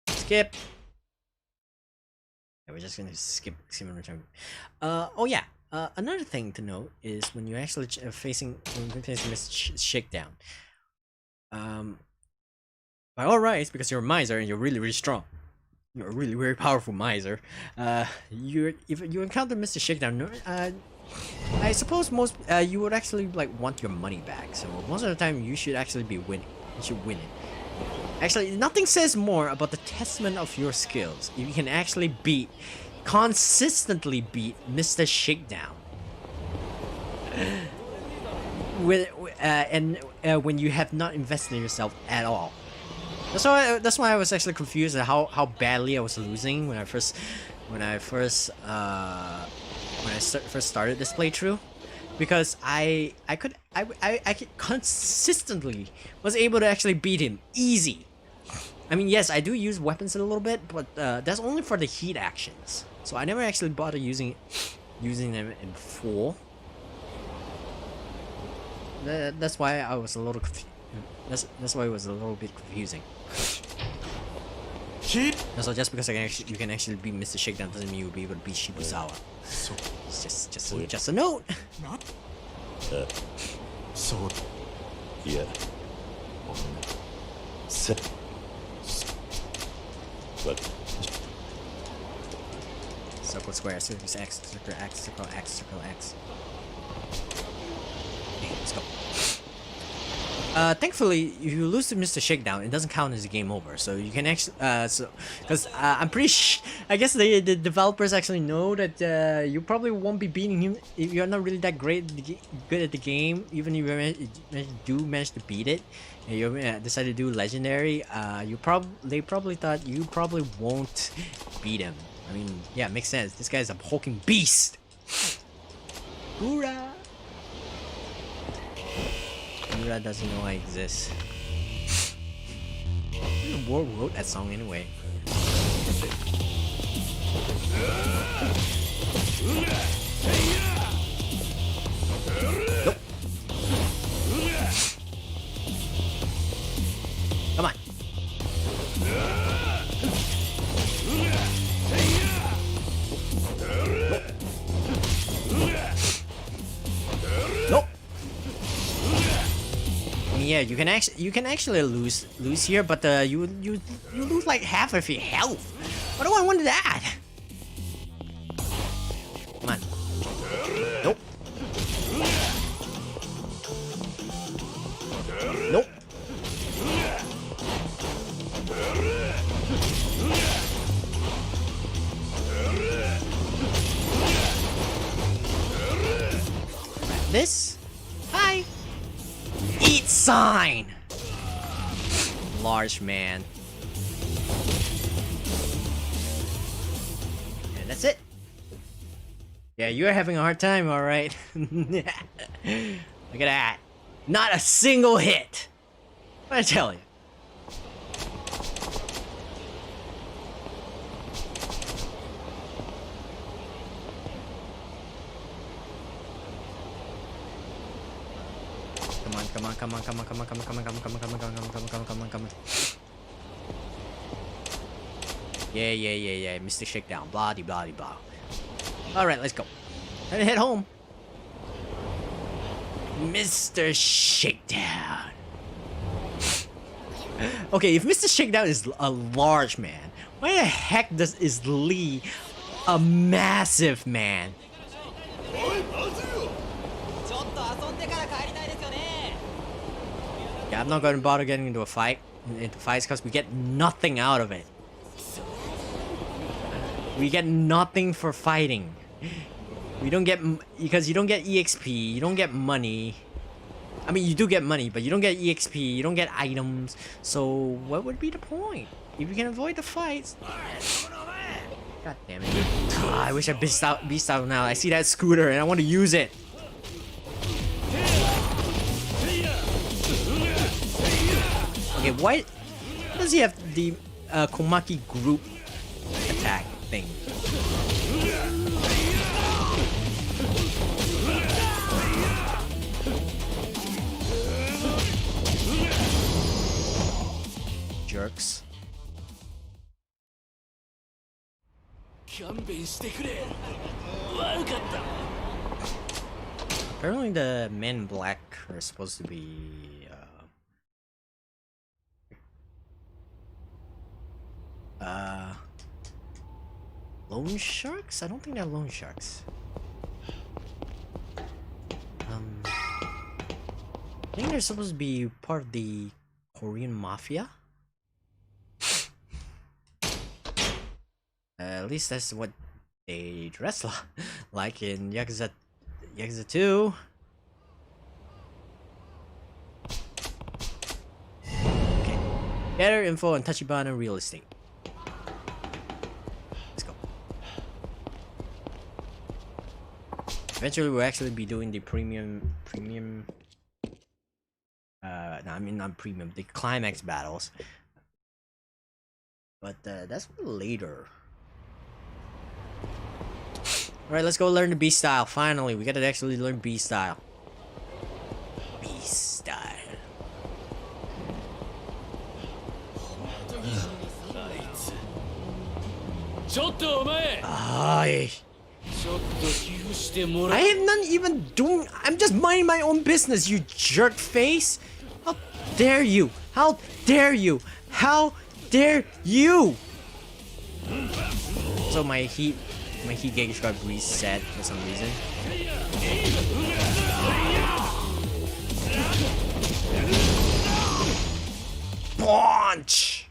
Skip. Yeah, we're just gonna skip and return. Oh yeah. Another thing to note is when you're actually facing this shakedown. By all rights, because you're a miser and you're really strong. You're a really very powerful miser. If you encounter Mr. Shakedown, I suppose most you would actually like want your money back. So most of the time you should actually be winning. You should win it. Actually, nothing says more about the testament of your skills if you can actually consistently beat Mr. Shakedown. When you have not invested in yourself at all. That's why I was actually confused at how badly I was losing when I first started this playthrough, because I consistently was able to actually beat him easy. I mean, yes, I do use weapons a little bit, but that's only for the heat actions. So I never actually bothered using them in full. That's why I was a little that's why it was a little bit confusing. So just because you can actually beat Mr. Shakedown doesn't mean you'll be able to beat Shibusawa. It's just a note. Yeah. What? Circle square, circle X, circle X, circle X, circle X. Okay, let's go. Thankfully, if you lose to Mr. Shakedown, it doesn't count as a game over. So you can actually, because I'm pretty I guess the developers actually know that you probably won't be beating him if you're not really that good at the game. Even if you do manage to beat it, and you decide to do legendary, they probably thought you probably won't beat him. I mean, yeah, makes sense. This guy's a hulking beast. Hoorah! Mura doesn't know I exist. Who wrote that song anyway? Nope. Come on. Nope. Yeah, you can actually lose here, but you lose like half of your health. Why do I want that? Come on. Nope. Nope. This? Hi. Eat sign! Large man. And that's it. Yeah, you're having a hard time, alright. Look at that. Not a single hit! I tell you. on, come on, come on, come on, come on, come on, come on, come on, come on, come on, come on, come on, come on, come on, come on. Yeah. Mr. Shakedown. Blah de blah de blah. Alright, let's go. And head home. Mr. Shakedown. Okay, if Mr. Shakedown is a large man, why the heck is Lee a massive man? Yeah, I'm not going to bother getting into fights because we get nothing out of it. We get nothing for fighting. We don't get, because you don't get EXP, you don't get money. I mean, you do get money, but you don't get EXP, you don't get items. So what would be the point if you can avoid the fights? God damn it! I wish I beast out now. I see that scooter and I want to use it. Okay, why does he have the Komaki group attack thing? Jerks. Apparently the men in black are supposed to be loan sharks? I don't think they're loan sharks. I think they're supposed to be part of the Korean mafia. At least that's what they dress like in Yakuza 2. Okay. Better info on Tachibana real estate. Let's go. Eventually we'll actually be doing the premium no, I mean not premium, the climax battles. But that's for later. Alright, let's go learn the B style. Finally, we gotta actually learn B style. B style. I am not even doing. I'm just minding my own business, you jerk face. How dare you? How dare you? How dare you? So my heat gauge got reset for some reason. Punch!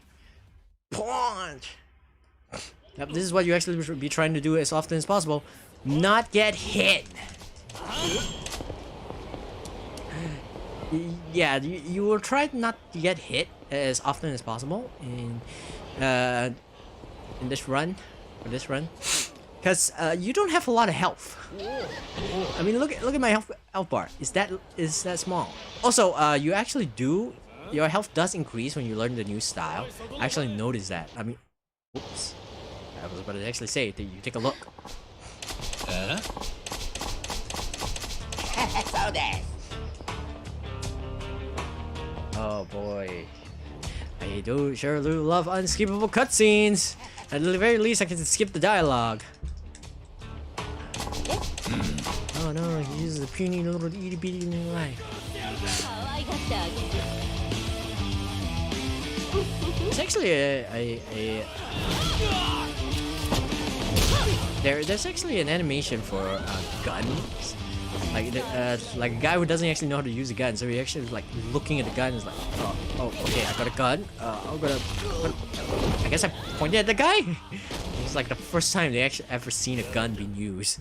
Yep, this is what you actually should be trying to do as often as possible. Not get hit. Yeah, you will try not to get hit as often as possible in this run, because you don't have a lot of health. I mean, look at my health bar. Is that small? Also, you actually your health does increase when you learn the new style. I actually noticed that. I mean, oops. I was about to actually say that you take a look. Oh boy. I sure do love unskippable cutscenes. At the very least, I can skip the dialogue. Oh no, he uses a puny little itty bitty new life. It's actually there's actually an animation for guns. Like a guy who doesn't actually know how to use a gun, so he actually like looking at the gun and is like, oh, okay, I got a gun. I guess I pointed at the guy. It's like the first time they actually ever seen a gun being used.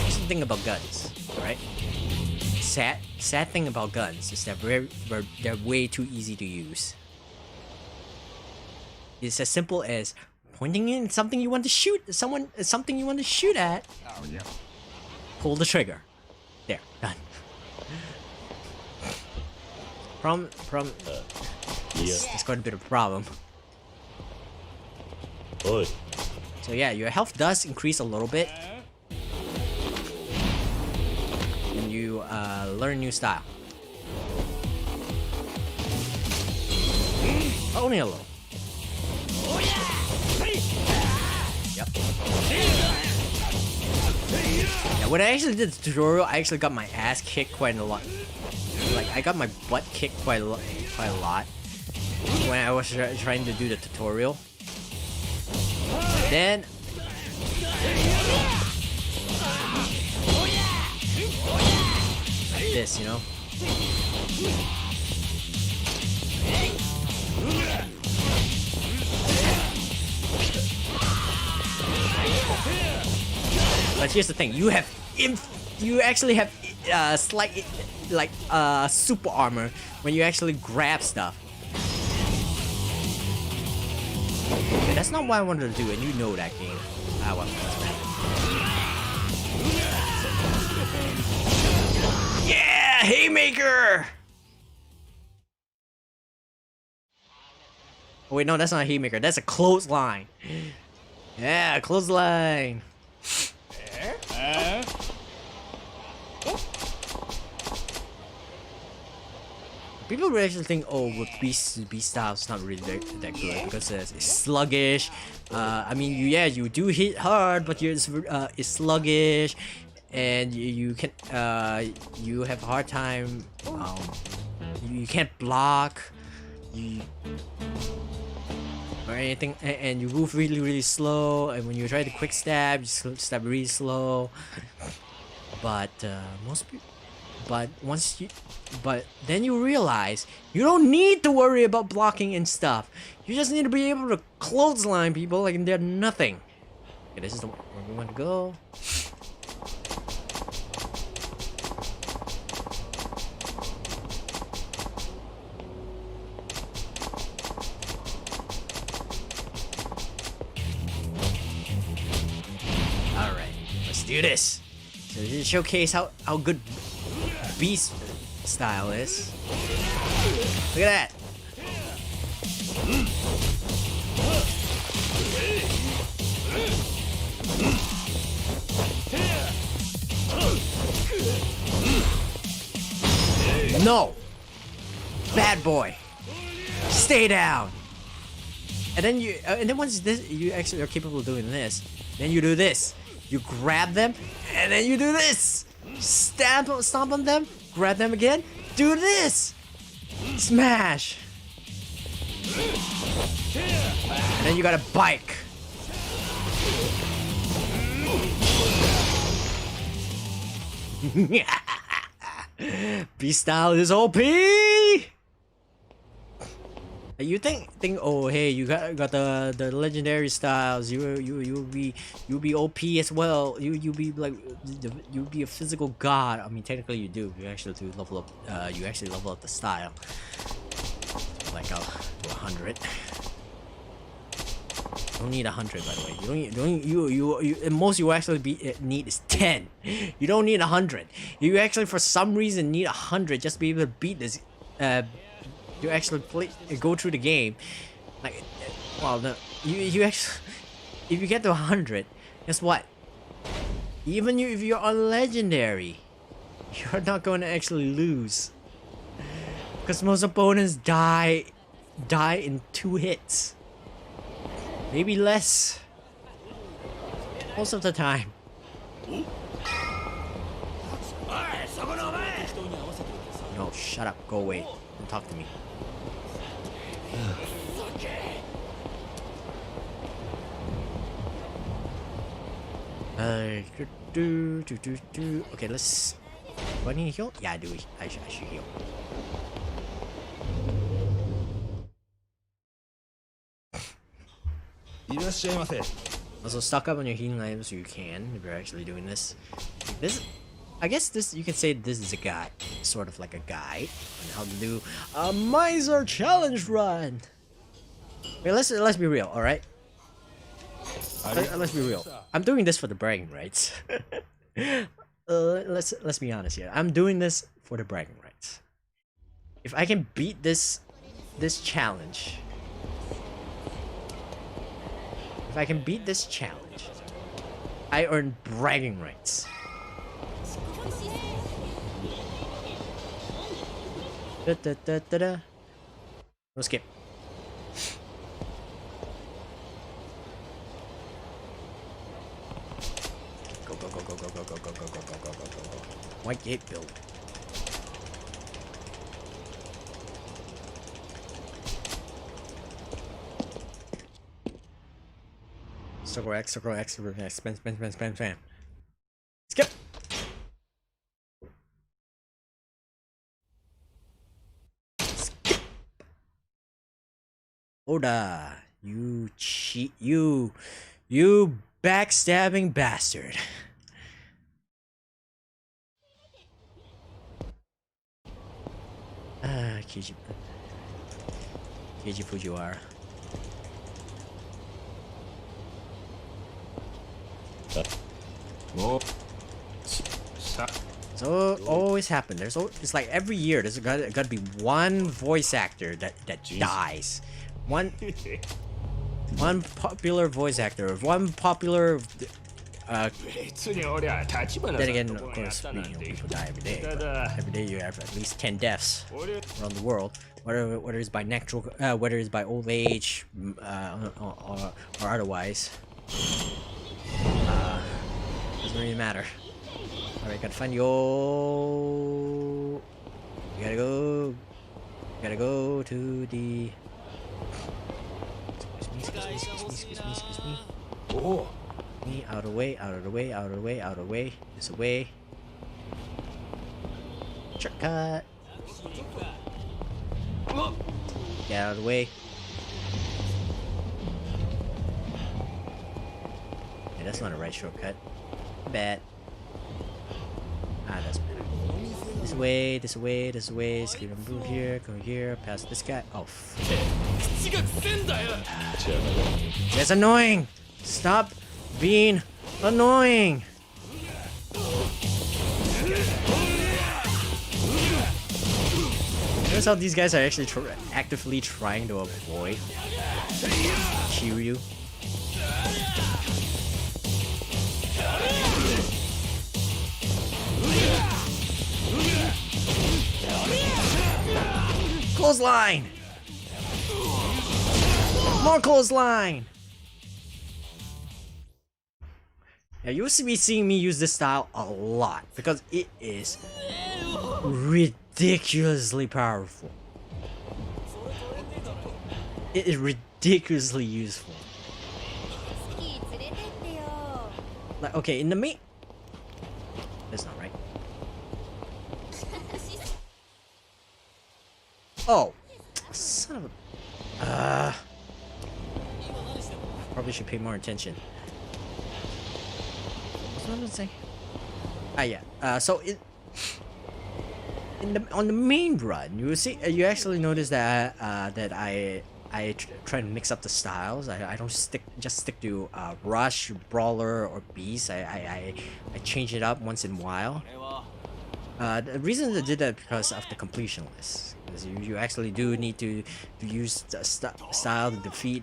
Here's the thing about guns, right? Sad thing about guns is that they're way too easy to use. It's as simple as pointing in something you want to shoot something you want to shoot at. Oh yeah. Pull the trigger. There, done. That's going to be the problem. Oi. So yeah, your health does increase a little bit when you learn new style. Only a little. Yep. Yeah, when I actually did the tutorial, I actually got my ass kicked quite a lot. Like, I got my butt kicked quite a lot when I was trying to do the tutorial. Then like this, you know. But here's the thing: you actually have slight like super armor when you actually grab stuff. Okay, that's not what I wanted to do, and you know that game. Ah, well, that's bad. Yeah, haymaker. Oh, wait, no, that's not a haymaker. That's a clothesline. Yeah, clothesline. People would actually think, oh, with beast style, it's not really that good because it's sluggish. I mean, you do hit hard, but it's sluggish, and you can you have a hard time. You can't block, or anything, and you move really slow. And when you try to quick stab, you stab really slow. But But then you realize you don't need to worry about blocking and stuff. You just need to be able to clothesline people like they're nothing. Okay, this is the where we want to go. Alright, let's do this. So this is showcase how good beast style is. Look at that. No. Bad boy. Stay down. And then once this, you actually are capable of doing this. Then you do this. You grab them, and then you do this. Stomp on them. Grab them again. Do this. Smash. And then you got a bike. B style is OP. You think oh hey, you got the legendary styles, you'll be OP as well. You'll be like you'll be a physical god. I mean, technically you do. You actually do level up. You actually level up the style like to 100. You don't need 100, by the way. You at most you actually need is 10. You don't need 100. You actually for some reason need 100 just to be able to beat this. You actually go through the game, like, well, no, you actually, if you get to 100, guess what? Even if you're on legendary, you're not going to actually lose, because most opponents die in 2 hits, maybe less, most of the time. No, shut up, go away, don't talk to me. Okay, let's. Do I need to heal? Yeah, I do. I should heal. Also, stock up on your healing items so you can, if you're actually doing this. I guess this, you can say this is a guide, sort of like a guide on how to do a Miser challenge run. Wait, let's be real, all right? Let's be real. I'm doing this for the bragging rights. Let's be honest here. I'm doing this for the bragging rights. If I can beat this challenge If I can beat this challenge, I earn bragging rights. Da, da, da, da, da. No skip. Go, go, go, go, go, go, go, go, go, go, go, go, go, go, go. White gate build. Circle X, circle X, circle X, spam, spam, spam, spam, spam. Skip! Skip! Oda! You cheat, you backstabbing bastard. Keiji Fujiwara. So always happen. It's like every year there's gotta be one voice actor that dies. One popular voice actor, one popular. Then again, of course, people die every day. Every day you have at least 10 deaths around the world. Whether it's by natural, whether it's by old age, or otherwise. Doesn't really matter. Alright, gotta find yo. You gotta go to the. Excuse me. Oh, me out of the way, out of the way, out of the way, out of the way. This away. Shortcut. Get out of the way. Yeah, that's not a right shortcut. Bad. Ah, that's better. This way, this way, this way. Skip and move here, go here, past this guy. Oh, that's annoying! Stop being annoying! Notice how these guys are actually actively trying to avoid Kiryu. Clothesline! More clothesline! Yeah, you will be seeing me use this style a lot because it is ridiculously powerful. It is ridiculously useful. Like, okay, in the main... That's not right. Oh, son of a... Probably should pay more attention. What's what I was saying? Ah, yeah. So it on the main run, you will see. You actually notice that I try to mix up the styles. I don't just stick to Rush, Brawler, or Beast. I change it up once in a while. The reason I did that because of the completion list. Because you actually do need to use the style to defeat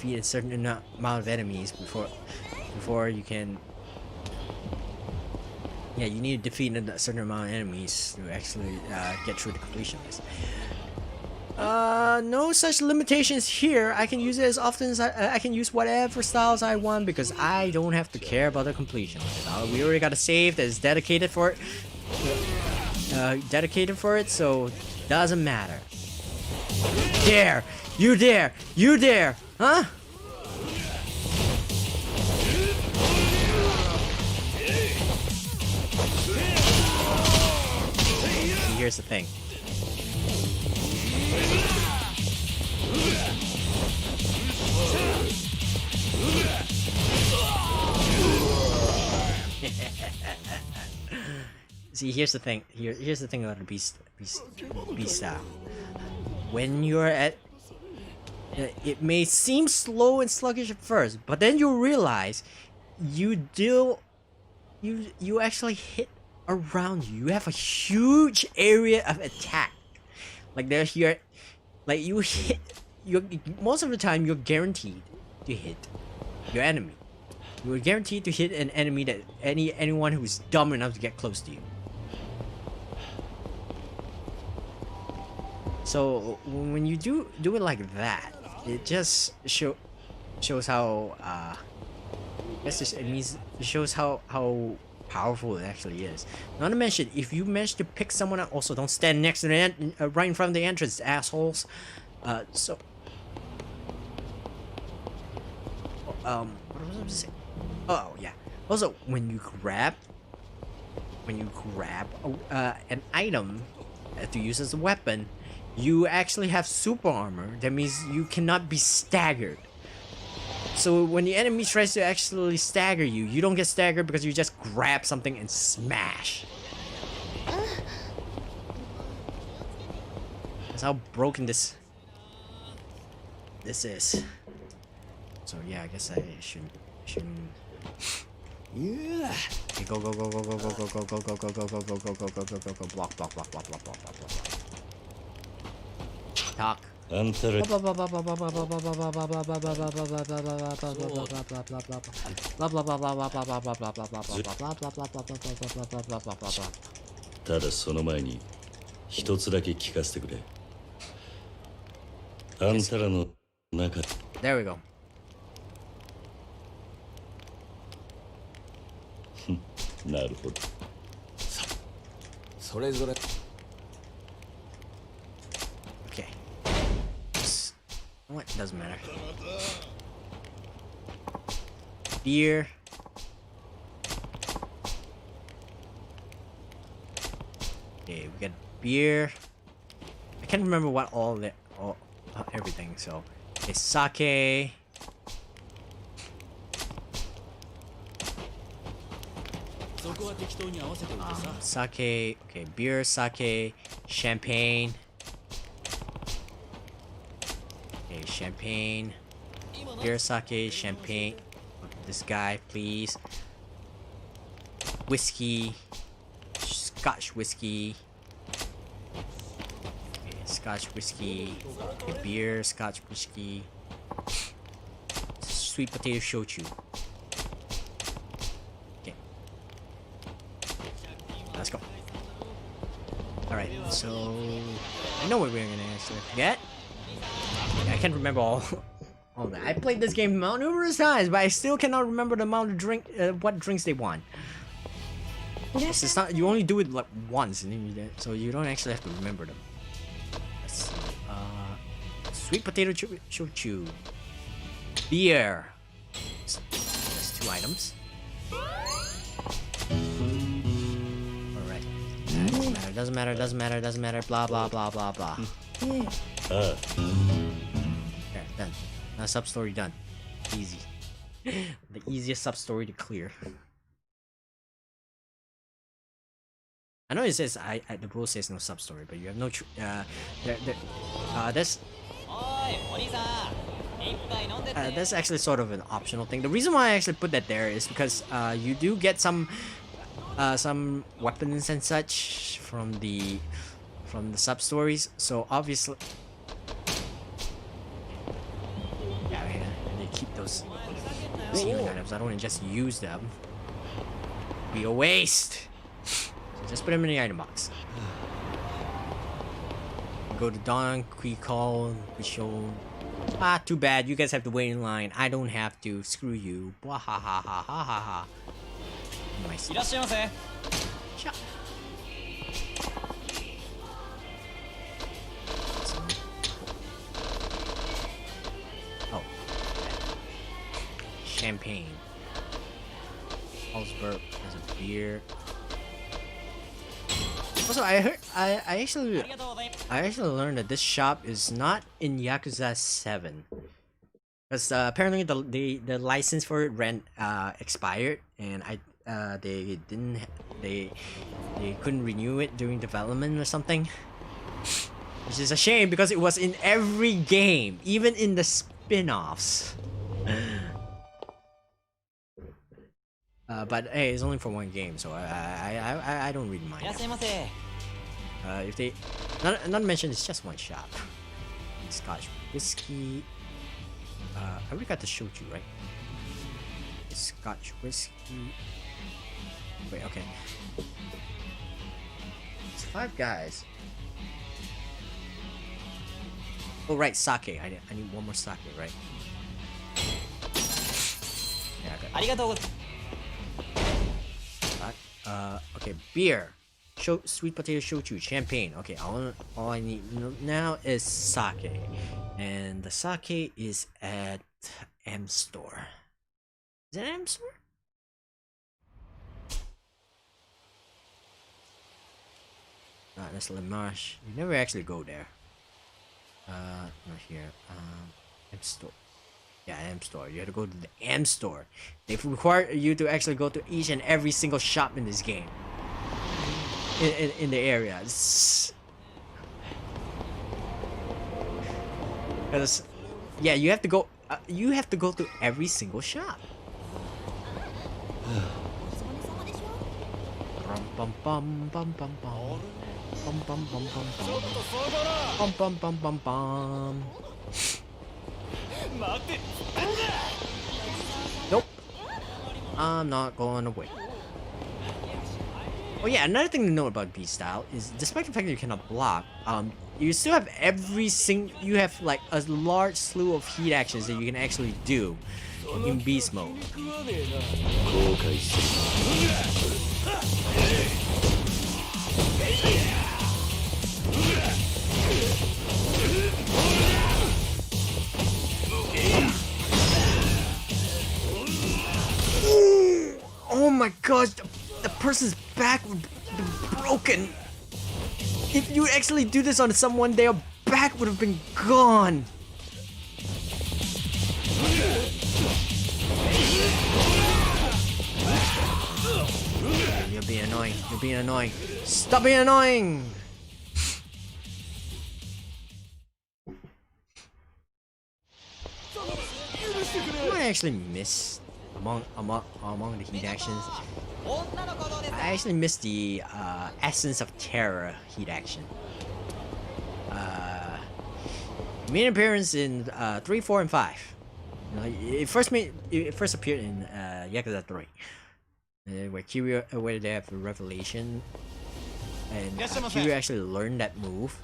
a certain amount of enemies before you can. Yeah, you need to defeat a certain amount of enemies to actually get through the completion list. No such limitations here. I can use it as often as I can use whatever styles I want because I don't have to care about the completion list. We already got a save that is dedicated for it. So doesn't matter. Dare! You dare! You dare! Huh? See, here's the thing. See, here's the thing. Here's the thing about the beast style. When you're at, it may seem slow and sluggish at first, but then you realize you actually hit around you. You have a huge area of attack. Like there's here, like you hit. Most of the time you're guaranteed to hit. your enemy. You are guaranteed to hit an enemy that anyone who's dumb enough to get close to you. So when you do it like that, it just shows how it shows how powerful it actually is. Not to mention, if you manage to pick someone up, also don't stand next to the right in front of the entrance, assholes. What was I gonna say? Oh yeah. Also, when you grab an item to use as a weapon, you actually have super armor. That means you cannot be staggered. So when the enemy tries to actually stagger you, you don't get staggered because you just grab something and smash. That's how broken this is. So yeah, I guess I shouldn't. Yeah. Okay, go. Block. Talk. There we go. Okay. What? Doesn't matter. Beer. Okay, we got beer. I can't remember what everything. So, okay, sake. Sake. Okay, beer, sake, champagne. Okay, champagne. Beer, sake, champagne. This guy, please. Whiskey. Scotch whiskey. Okay, Scotch whiskey. Okay, beer, Scotch whiskey. Sweet potato shochu. Okay. Let's go. Alright, so I know what we're gonna actually forget. I can't remember all that. I played this game numerous times, but I still cannot remember the amount of what drinks they want. Yes, it's not. You only do it like once, and then so you don't actually have to remember them. Let's see. Sweet potato shochu. Beer. That's 2 items. Alright. Doesn't matter. Blah blah blah blah blah. There, done. Now sub-story done. Easy. The easiest sub-story to clear. I know it says the rule says no sub-story, but you have no that's actually sort of an optional thing. The reason why I actually put that there is because you do get some weapons and such from the sub-stories. So obviously, yeah, I need to keep those healing items. I don't want to just use them. Be a waste. Just put them in the item box. Go to Don, Call, show. Ah, too bad. You guys have to wait in line. I don't have to. Screw you. Blah ha ha ha ha ha ha. Nice. Shut. Oh. Champagne. Carlsberg has a beer. Also, I actually learned that this shop is not in Yakuza 7, because apparently the license for it expired, and they couldn't renew it during development or something, which is a shame because it was in every game, even in the spin-offs. But hey, it's only for one game, so I don't really mind. If they not mention, it's just one shop. Scotch whiskey. I already got the shochu, right? Scotch whiskey. Wait, okay. It's 5 guys. Oh right, sake. I need one more sake, right? Yeah, I got it. Okay, beer. Sweet potato shochu, champagne. Okay, all I need now is sake. And the sake is at M store. Is it M store? That's Le Marche. You never actually go there. Not here. M store. Yeah, M store. You have to go to the M store. They require you to actually go to each and every single shop in this game. In the area. Because, yeah, you have to go. You have to go to every single shop. Bum bum bum bum bum. Bum bum bum bum bum. Bum bum bum bum bum. Nope. I'm not going away. Oh yeah, another thing to know about beast style is, despite the fact that you cannot block, you still have you have like a large slew of heat actions that you can actually do in beast mode. Oh my gosh, the person's back would be broken. If you actually do this on someone, their back would have been gone. You're being annoying. You're being annoying. Stop being annoying. I might actually miss among the heat actions. I actually missed the Essence of Terror heat action. Made an appearance in 3, 4, and 5. You know, it first appeared in Yakuza 3, where they have a revelation, and Kiryu actually learned that move.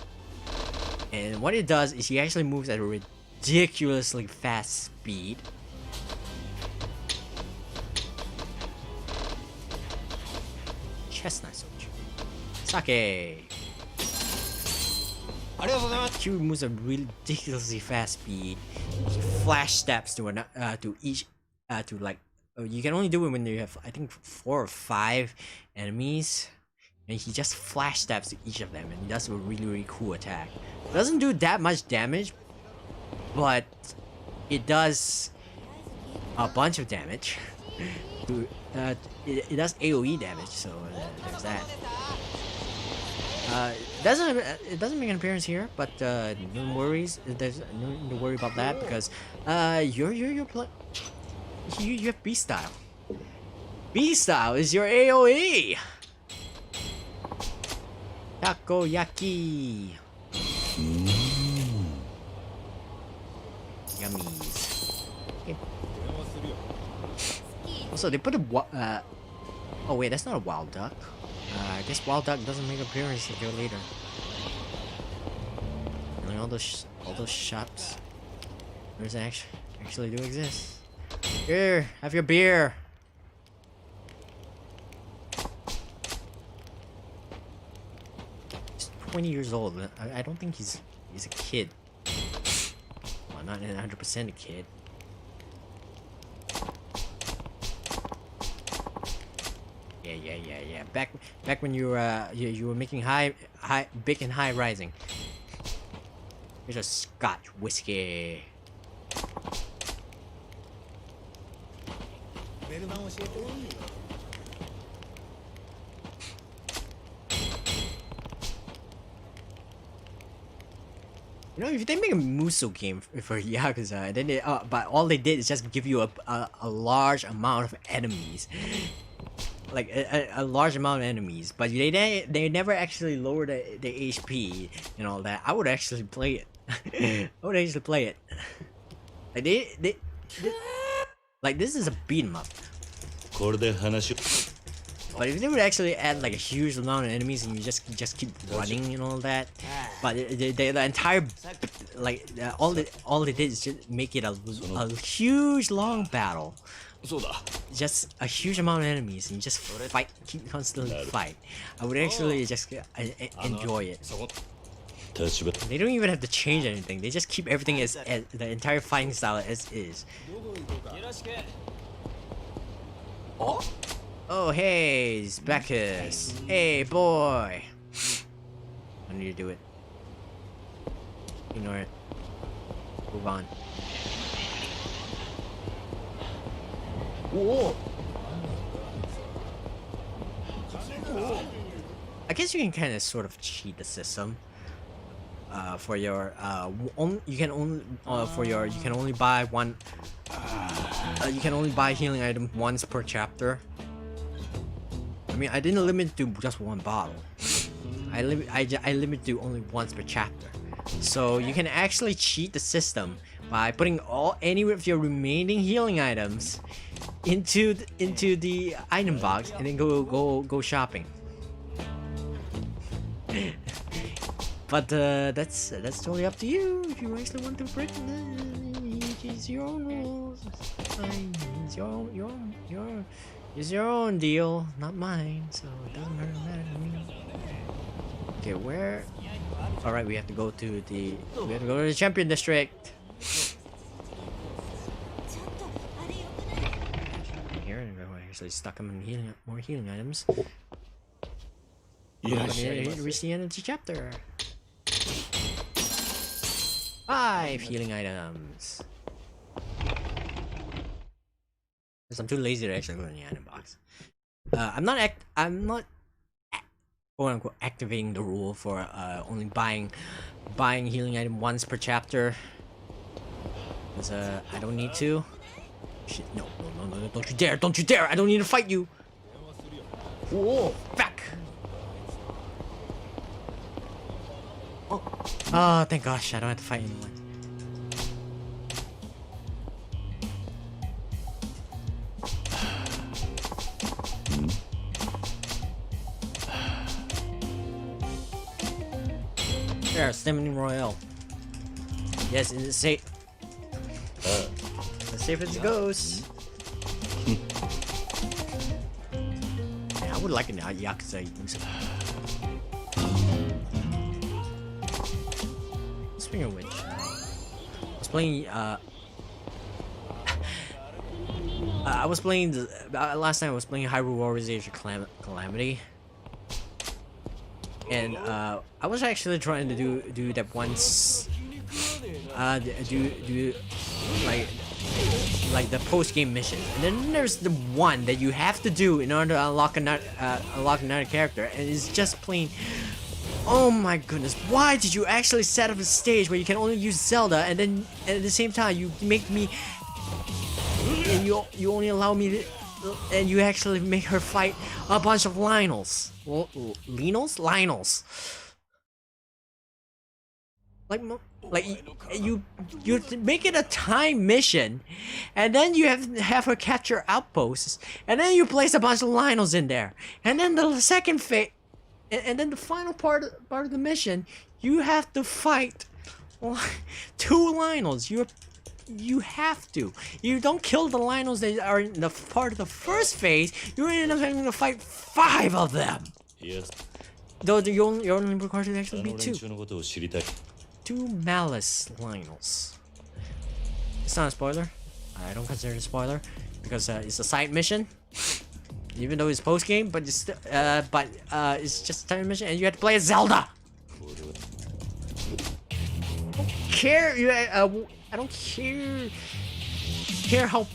And what it does is he actually moves at a ridiculously fast speed. Chestnut soldier. Sake. Kiryu moves at ridiculously fast speed. He flash steps to each you can only do it when you have, I think, 4 or 5 enemies, and he just flash steps to each of them, and he does a really cool attack. It doesn't do that much damage, but it does a bunch of damage. It does AOE damage, so there's that. It doesn't make an appearance here, but no worries. There's no need to worry about that, because you have beast style. Beast style is your AOE. Takoyaki. Yummies. Okay. Also, they put a oh wait, that's not a wild duck. I guess wild duck doesn't make an appearance until later. And all those shops, there's actually do exist. Here, have your beer. He's 20 years old. I don't think he's a kid. Well, not 100% a kid. Yeah. Back when you were making big and high rising. Here's a Scotch whiskey. You know, if they make a Muso game for Yakuza, then but all they did is just give you a large amount of enemies, like a large amount of enemies, but they never actually lower the HP and all that. I would actually play it. I would actually play it. Like Like, this is a beat 'em up. これで話を But if they would actually add like a huge amount of enemies and you just keep running and all that, but the entire like all they did is just make it a huge long battle. そうだ Just a huge amount of enemies and you just fight, keep constantly fight. I would actually just enjoy it. 立場 They don't even have to change anything. They just keep everything as the entire fighting style as is. Oh hey, it's Bacchus. Hey boy. I need to do it. Ignore it. Move on. Whoa. I guess you can kind of sort of cheat the system. For your you can only buy one. You can only buy healing item once per chapter. I mean, I didn't limit to just one bottle. I limit to only once per chapter. So you can actually cheat the system by putting any of your remaining healing items into the item box and then go shopping. But that's totally up to you. If you actually want to break it's your own rules. It's your own deal, not mine. So it doesn't really matter to me. Okay, where? All right, we have to go to the champion district. Here, and we're actually stuck them in more healing items. Reach the end of the chapter. 5 healing items. Because I'm too lazy to actually go in the item box. I'm not quote unquote activating the rule for only buying healing item once per chapter. Because I don't need to. Shit, no, don't you dare! I don't need to fight you! Whoa, back! Oh, thank gosh, I don't have to fight anyone. There, Stamina Royale. Yes, it's safe. As safe as it goes. Yeah, I would like an Yakuza. Speaking of which, I was playing. I was playing last night. I was playing Hyrule Warriors Age of Calamity, and I was actually trying to do that once. Do like the post game mission, and then there's the one that you have to do in order to unlock another character, and it's just plain. Oh my goodness, why did you actually set up a stage where you can only use Zelda and then at the same time you make me and you only allow me to and you actually make her fight a bunch of Lionels. Lionels? Like you make it a time mission and then you have her capture outposts and then you place a bunch of Lionels in there and then the second phase. And then the final part of the mission, you have to fight 2 Lionels. You have to. You don't kill the Lionels that are in the part of the first phase. You end up having to fight 5 of them. Yes. Though you're only required to actually beat 2. 2 Malice Lionels. It's not a spoiler. I don't consider it a spoiler because it's a side mission. Even though it's post game, but it's it's just a time mission, and you have to play as Zelda. I don't care. I don't care how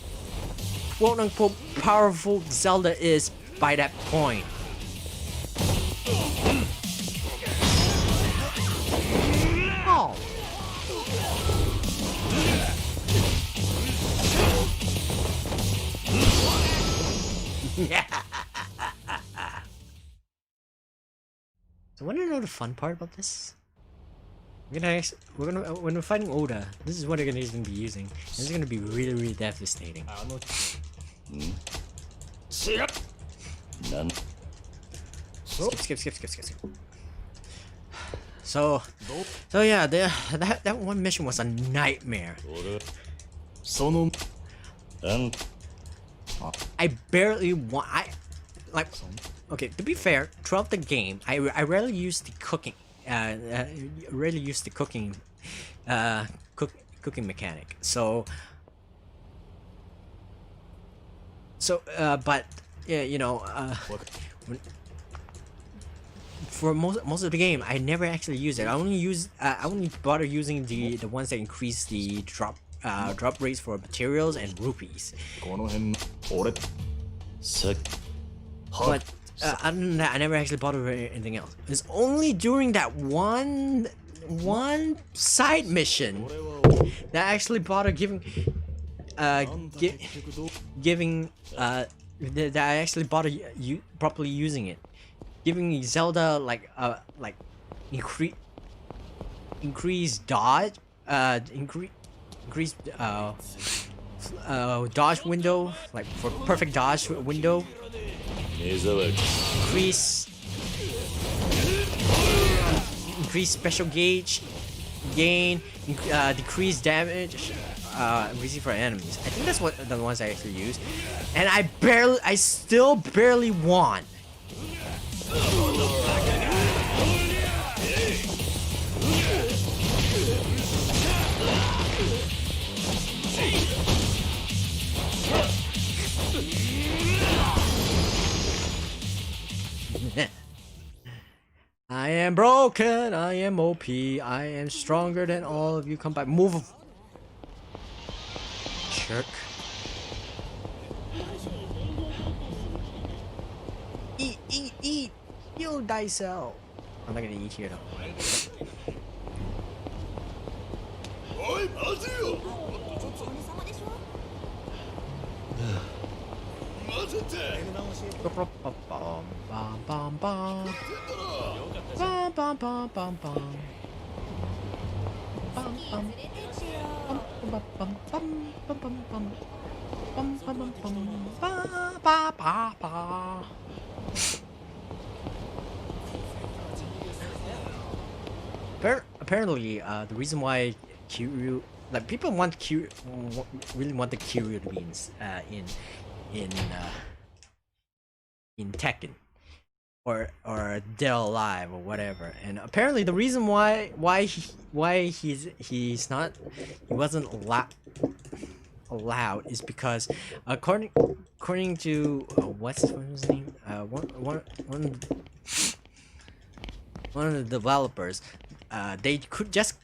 quote unquote powerful Zelda is by that point. Oh. So want to know the fun part about this? when we're fighting Oda, this is what we're gonna be using. This is gonna be really, really devastating. None. Skip. So yeah, that one mission was a nightmare. I barely want. Okay. To be fair, throughout the game, I rarely use the cooking. Rarely use the cooking mechanic. But yeah, you know, for most of the game, I never actually use it. I only bother using the ones that increase the drop rates for materials and rupees. But other than that, I never actually bother with anything else. It's only during that one side mission that I actually bother giving that I actually bother properly using it, giving Zelda increased dodge, increased dodge window, like for perfect dodge window. Increase special gauge gain, decrease damage receive for enemies. I think that's what the ones I actually use, and I still barely won. I am broken, I am OP, I am stronger than all of you. Come back, move. Jerk. Eat. Heal thyself. I'm not gonna eat here though. Apparently, the reason why Kiryu, like people want Kiryu, really want the Kiryu to be in Tekken, or Dead or Alive or whatever. And apparently, the reason why he wasn't allowed is because according to what's his name, one of the developers, they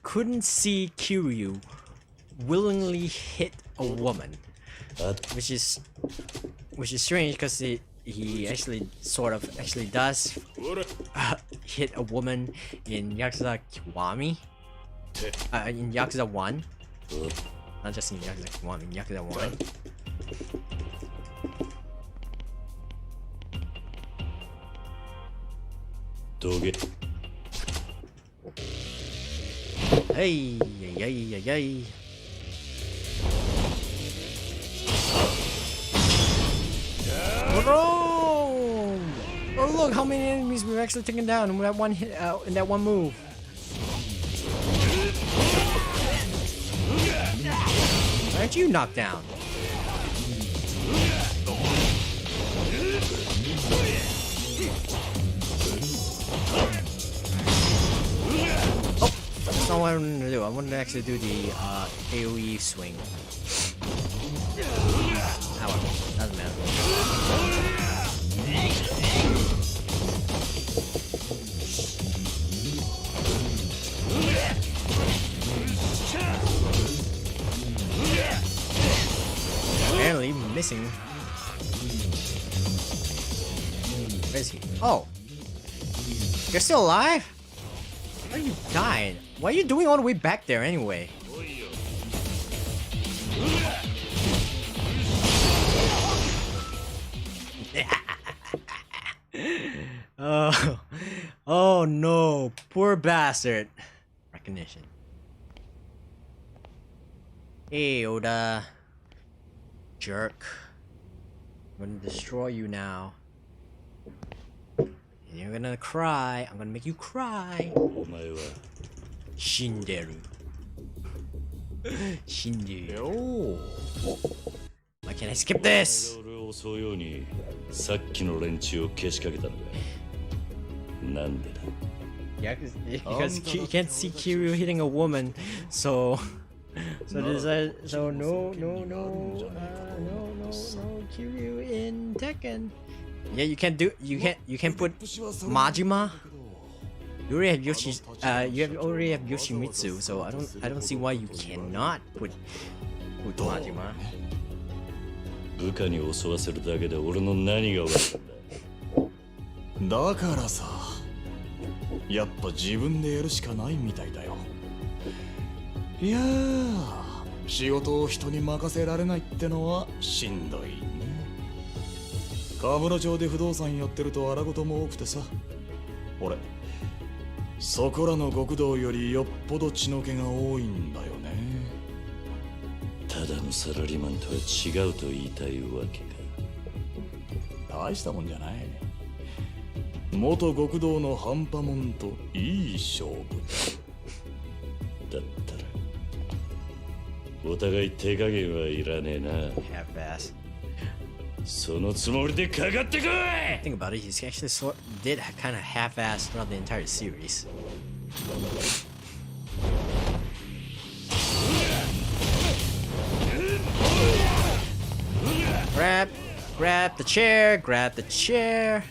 couldn't see Kiryu willingly hit a woman, which is strange because he actually does hit a woman in Yakuza Kiwami, in Yakuza 1, not just in Yakuza Kiwami, in Yakuza 1. Hey. Oh, look how many enemies we've actually taken down in that one hit, in that one move. Why aren't you knocked down? Oh, that's not what I wanted to do. I wanted to actually do the AoE swing. However, doesn't matter. Apparently missing. Where is he? Oh, you're still alive? Oh, you died. What are you doing all the way back there anyway? Oh no, poor bastard. recognition. Hey, Oda. Jerk. I'm gonna destroy you now. And you're gonna cry. I'm gonna make you cry. Shinderu. Shinderu. Why can't I skip this? 俺を襲うようにさっきの連中をけしかけたのか。なんでだ。 Yeah, because you can't see Kiryu hitting a woman, so no, Kiryu in Tekken. Yeah, you can't put Majima. You already have already have Yoshimitsu, so I don't see why you cannot put Majima. 部下に襲わせるだけで俺の何が悪いんだ。だからさ、やっぱ自分でやるしかないみたいだよ。いやー、仕事を人に任せられないってのはしんどいね。カムロ町で不動産やってると荒事も多くてさ、俺そこらの極道よりよっぽど血の気が多いんだよね。ただのサラリーマンとは違うと言いたいわけか。大したもんじゃない。元極道の半端もんといい勝負だったらお互い手加減はいらねえな。 Half-ass. そのつもりでかかってこい。 Think about it, he's actually did kind of half-ass throughout the entire series. Grab the chair, grab the chair.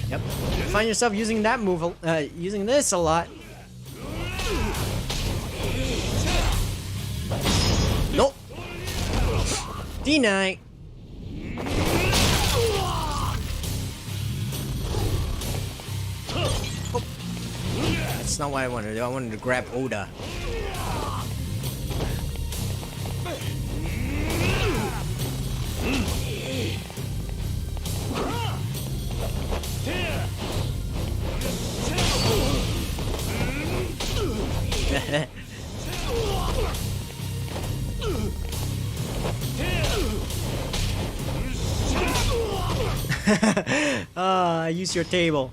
Yep. Find yourself using that move, using this a lot. Nope. Deny. Oh. That's not what I wanted to do. I wanted to grab Oda. Use your table.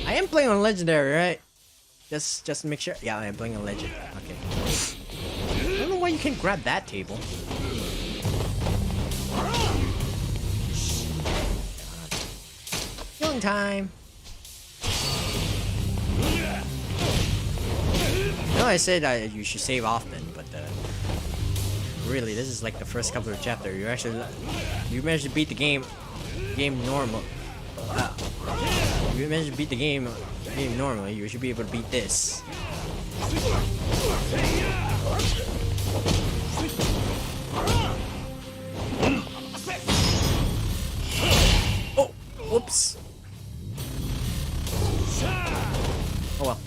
I am playing on legendary, right? Just to make sure. Yeah, I am playing on legend. Okay. I don't know why you can't grab that table. Healing time. No, I said you should save often, but really, this is like the first couple of chapters. You managed to beat the game normal. You managed to beat the game normally. You should be able to beat this. Oh, whoops. Oh well.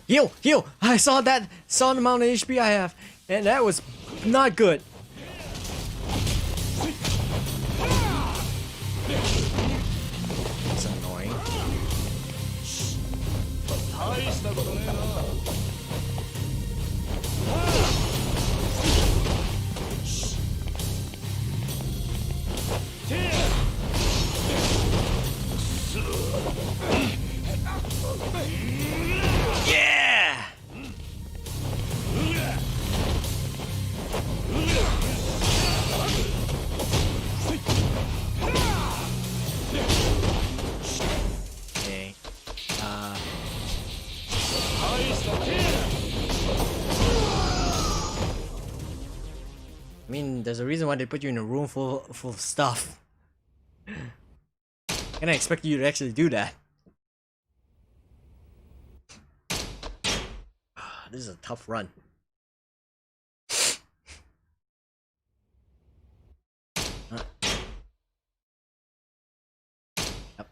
Heal! I saw the amount of HP I have, and that was not good. That's annoying. Yeah! Okay. I mean, there's a reason why they put you in a room full of stuff. And I expect you to actually do that. This is a tough run. Yep.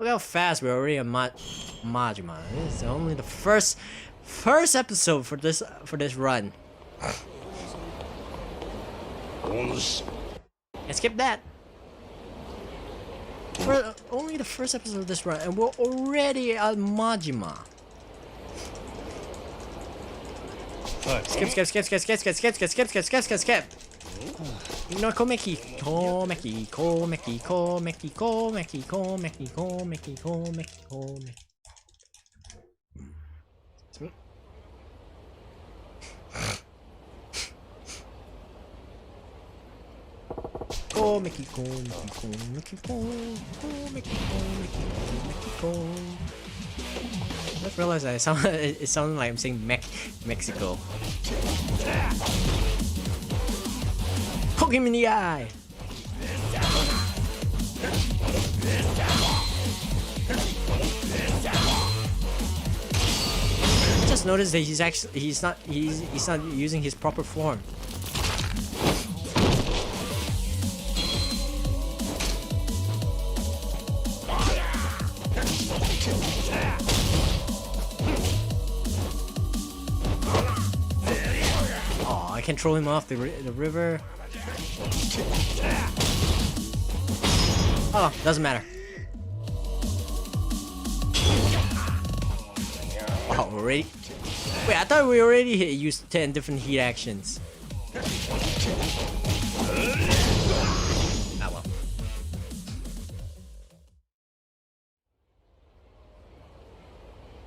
Look how fast we're already at Majima. This is only the first episode for this run. And skip that. For only the first episode of this run, and we're already at Majima. Skip. No, Komeki. I just realized it sounded like I'm saying Mexico. Poke him in the eye. Just noticed that he's not using his proper form. Oh, I can throw him off the river. Oh, doesn't matter. Oh, already? Wait, I thought we already used 10 different heat actions. Ah well.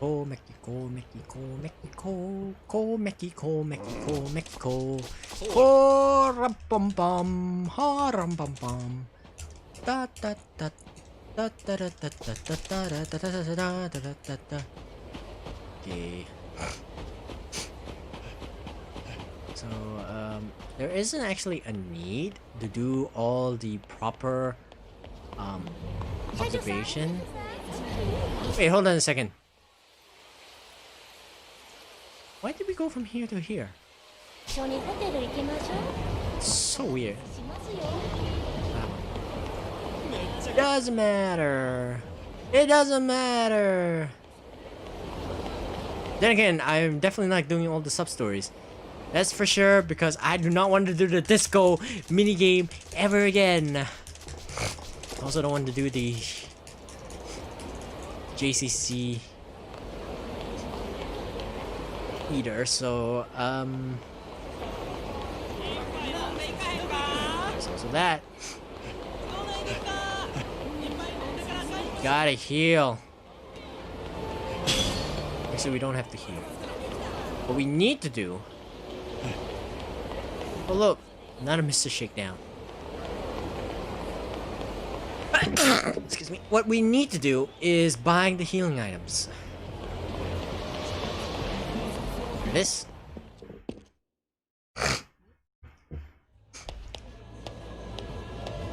Oh, Mexico. Oh, ram pam pam, ha ram pam pam. Da da da da da da da da da da da da. Okay. So there isn't actually a need to do all the proper observation. Wait, hold on a second. Why did we go from here to here? So weird. It doesn't matter. It doesn't matter. Then again, I'm definitely not doing all the sub-stories. That's for sure, because I do not want to do the disco minigame ever again. I also don't want to do the JCC either, so so that gotta heal. Actually, we don't have to heal. What we need to do. Oh look, not a Mr. Shakedown. Excuse me. What we need to do is buying the healing items. This.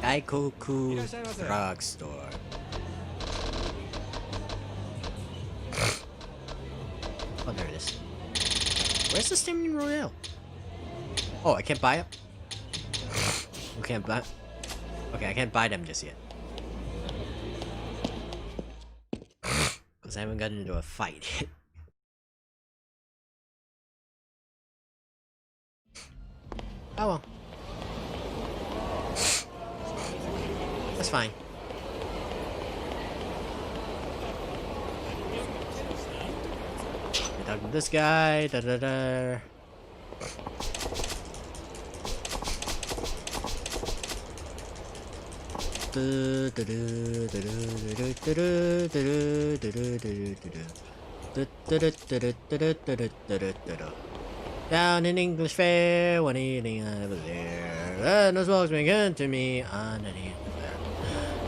Daikoku drugstore. Oh, there it is. Where's the Stamina Royale? Oh, I can't buy it? We can't buy. Okay, I can't buy them just yet. Because I haven't gotten into a fight. Oh well. That's fine. I talk to this guy. Da da da. Down in English fair, when eating over there, and the smoke's been good to me underneath the fair.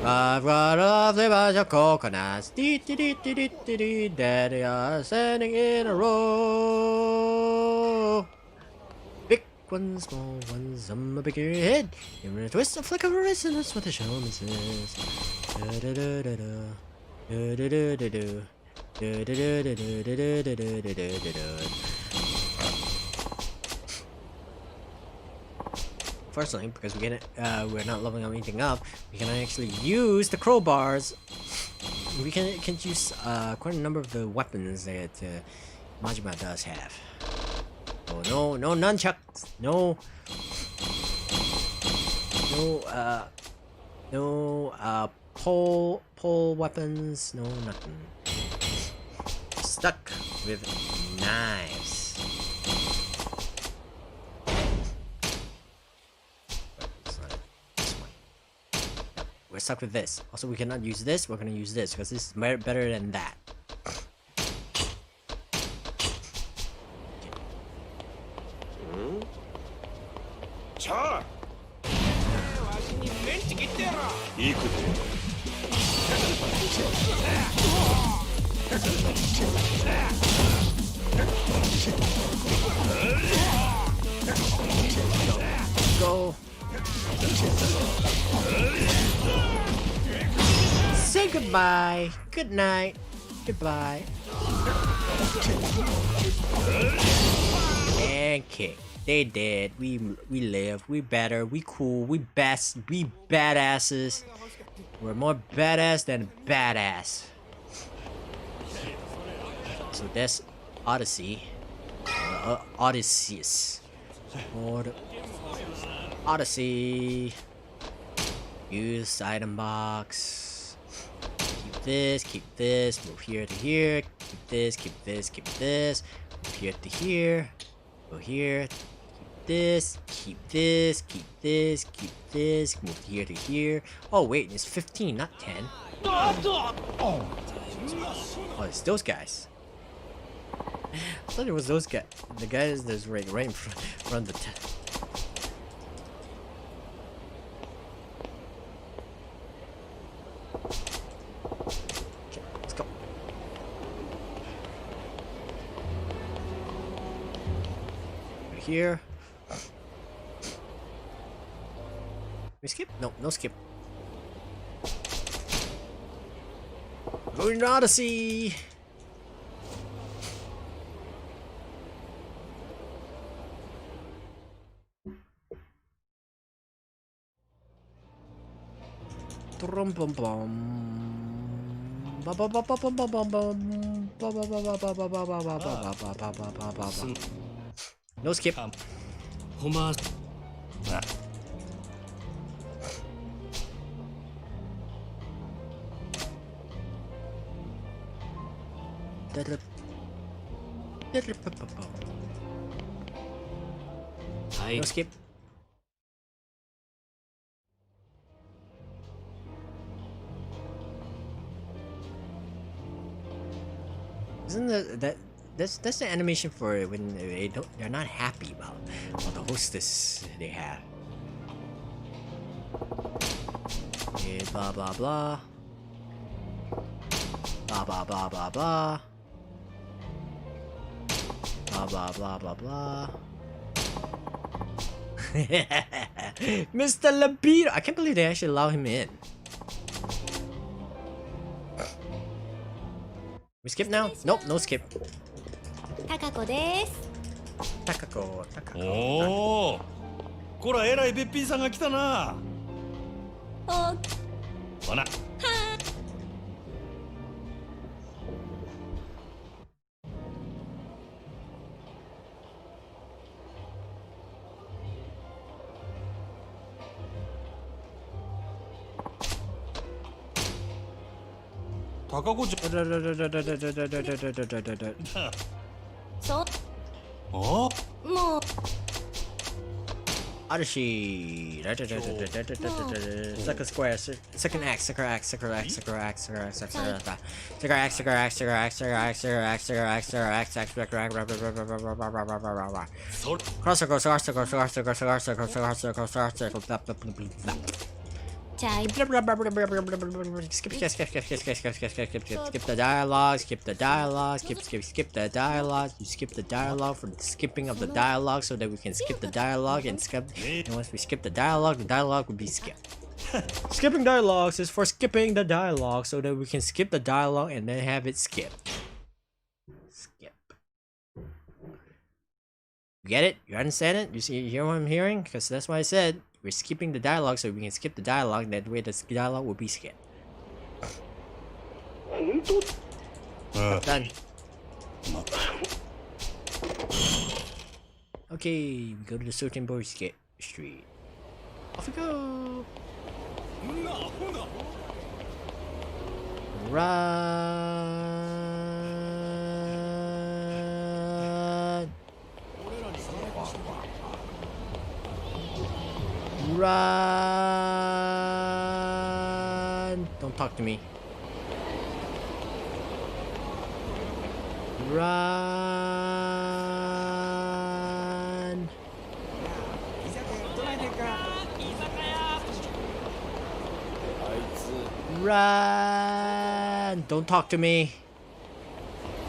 I've got a flavors of coconuts, daddy are standing in a row. Big ones, small ones, some a bigger head. Give me a twist, a flick of a wrist, and that's what the showman says. Firstly, because we're not leveling anything up, we can actually use the crowbars we can use quite a number of the weapons that Majima does have. Oh no, no nunchucks, no, no pole weapons, no nothing. Stuck with knives. It's not this one. Yep, we're stuck with this. Also, we cannot use this. We're gonna use this because this is better than that. 자. Go. Say goodbye. Good night. Goodbye. And kick. They dead. We live. We better. We cool. We best. We badasses. We're more badass than badass. So that's Odyssey. Odysseus. Odyssey. Use item box. Keep this. Move here to here. Keep this. Keep this. Move here to here. Go here. Keep this. Move here to here. Oh wait, it's 15, not 10. Oh, it's those guys. I thought it was those guys. The guys that's right in front of the tent. Okay, let's go. Right here. We skip? No, no skip. Going to Odyssey! Trum bum bum. Ba ba ba ba ba ba ba bum. Ba ba ba ba ba ba ba ba ba ba ba ba ba ba ba. No skip. No skip. Isn't that's the animation for when they're not happy about the hostess they have. Yeah, blah blah blah. Blah blah blah blah blah. Blah blah blah blah blah. Mr. Libido! I can't believe they actually allow him in. We skip now? Nope, no skip. Takako desu. Takako. おおこらえらいべっぴんさんが来たなおほな高子ちゃんそうあもう Odyssey. Second square. Second axe. Second axe. Second axe. Second axe. Second axe. Second axe. Second axe. Second axe. Second axe. Second axe. Second axe. Second axe. Second axe. Cross circle. Cross circle. Cross circle. Cross circle. Cross circle. Cross circle. Chai. Skip the dialogue. Skip the dialogue. Skip the dialogue. You skip the dialogue for the skipping of the dialogue so that we can skip the dialogue and skip. And once we skip the dialogue will be skipped. Skipping dialogues is for skipping the dialogue so that we can skip the dialogue and then have it skipped. Skip. You get it? You understand it? You hear what I'm hearing? Because that's what I said. We're skipping the dialogue so we can skip the dialogue. That way the dialogue will be skipped. Done. Okay, we go to the Substories Street. Off we go. Run. Run. Don't talk to me. Run. Run. Don't talk to me.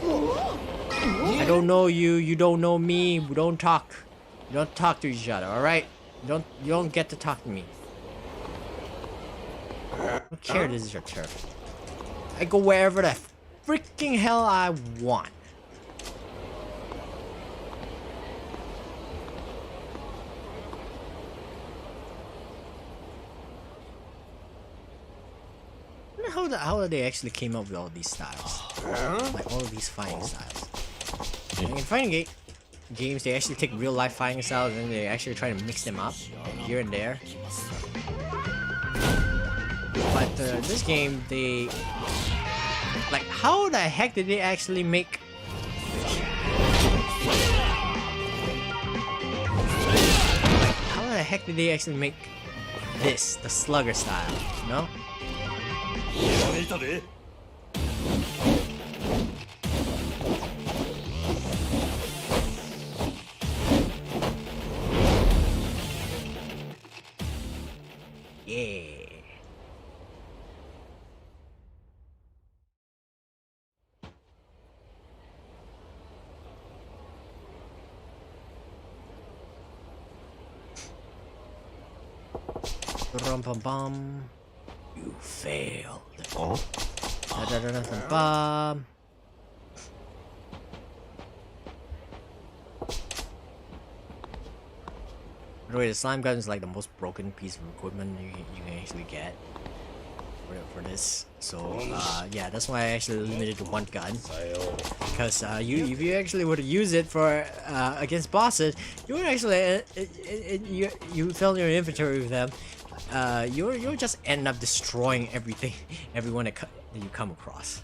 I don't know you. You don't know me. We don't talk. We don't talk to each other. All right. You don't get to talk to me. I don't care. This is your turf. I go wherever the freaking hell I want. I wonder how they actually came up with all these styles, like all of these fighting styles. Like in fighting games, they actually take real life fighting styles and they actually try to mix them up here and there. But this game, they like how the heck did they actually make? How the heck did they actually make this the slugger style? No. Yeah. Rum pum bum. You failed. Oh. Bum. By the way, the slime gun is like the most broken piece of equipment you can actually get for this. So yeah, that's why I actually limited to one gun. Because if you actually were to use it for against bosses, you would actually you fill your inventory with them. You'll just end up destroying everyone that you come across.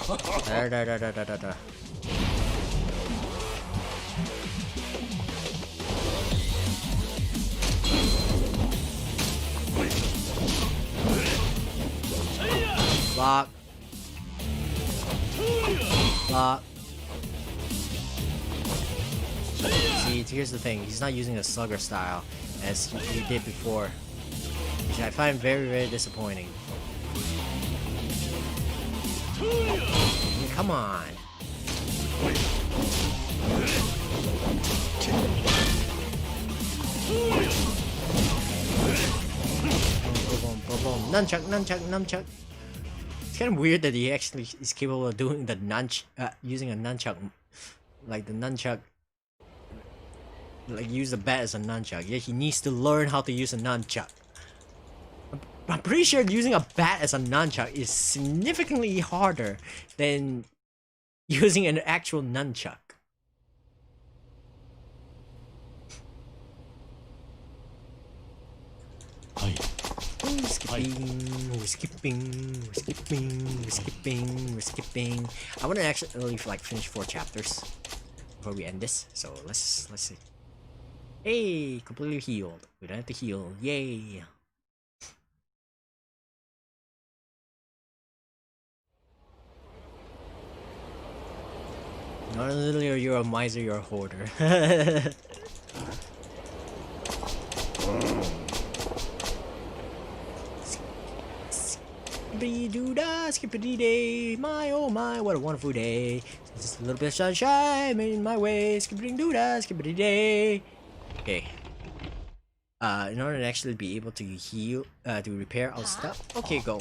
Da. Block. Block. See, here's the thing. He's not using a slugger style as he did before, which I find very, very disappointing. I mean, come on. Boom. Nunchuck. It's kind of weird that he actually is capable of doing the using a nunchuck, like the nunchuck, like use the bat as a nunchuck. Yeah, he needs to learn how to use a nunchuck. I'm pretty sure using a bat as a nunchuck is significantly harder than using an actual nunchuck. We're skipping. I want to actually like finish 4 chapters before we end this. So let's see. Hey, completely healed. We don't have to heal. Yay. Not only are you a miser, you're a hoarder. Skippity-doo-dah, skippity-day, my oh my, what a wonderful day. Just a little bit of sunshine in my way, skippity-doo-dah, skippity-day. Okay. In order to actually be able to heal, to repair our stuff. Okay, go.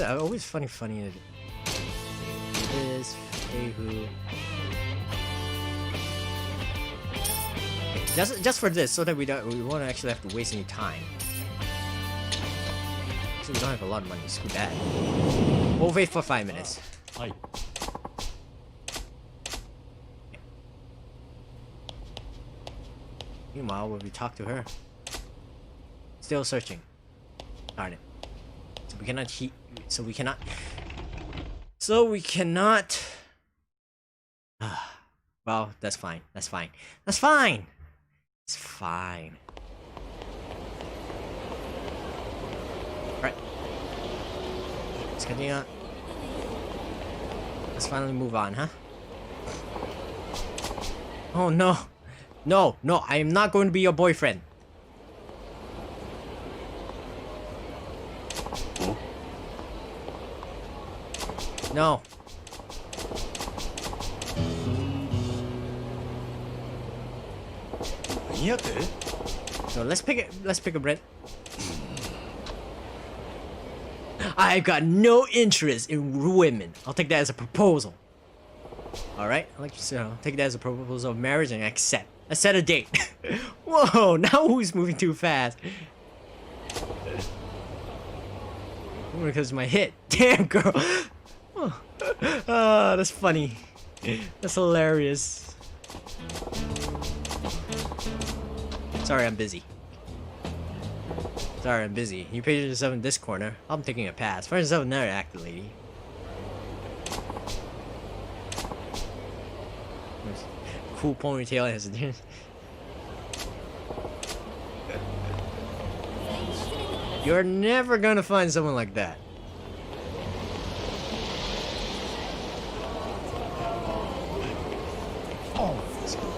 always funny is who. Just for this, so that we won't actually have to waste any time. So we don't have a lot of money. Screw that. We'll wait for 5 minutes. Hi. Meanwhile, will we talk to her? Still searching. Darn it. So we cannot So we cannot. Well, that's fine. That's fine. That's fine. It's fine. Right. Let's continue. Let's finally move on, huh? Oh no. No, I am not going to be your boyfriend. No. So let's pick a Brent. I've got no interest in women. I'll take that as a proposal. Alright, I'll take that as a proposal of marriage and accept. Let's set a date. Whoa, now who's moving too fast? Because my hit. Damn, girl. Oh, that's funny. That's hilarious. Sorry, I'm busy. You page yourself in this corner. I'm taking a pass. Find yourself another actor, lady. Cool ponytail has a You're never gonna find someone like that.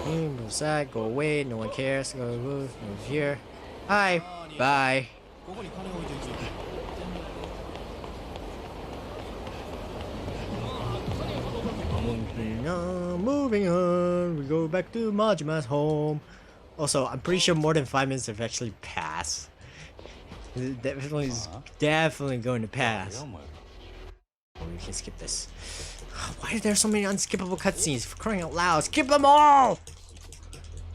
Move aside, go away, no one cares. Go move here. Hi, bye. Moving on. We go back to Majima's home. Also, I'm pretty sure more than 5 minutes have actually passed. It definitely going to pass. Oh, we can skip this. Why are there so many unskippable cutscenes? For crying out loud, skip them all!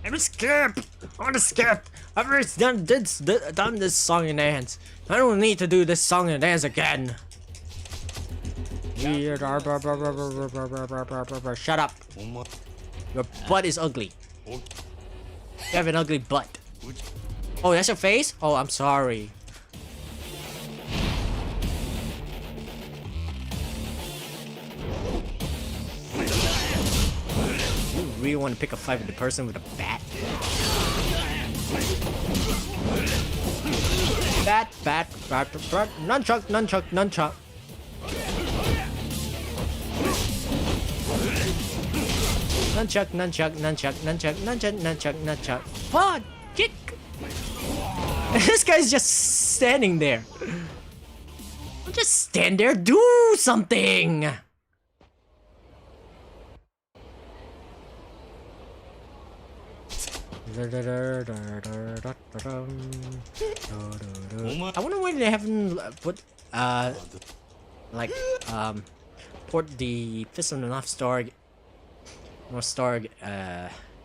Let me skip! I want to skip! I've already done this song and dance. I don't need to do this song and dance again. Shut up. Your butt is ugly. You have an ugly butt. Oh, that's your face? Oh, I'm sorry. You really want to pick a fight with the person with a bat? Bat. Nunchuck. Nunchuck. Fuck! Kick! This guy's just standing there. Just stand there, do something! I wonder why they haven't put port the Fist of the North Star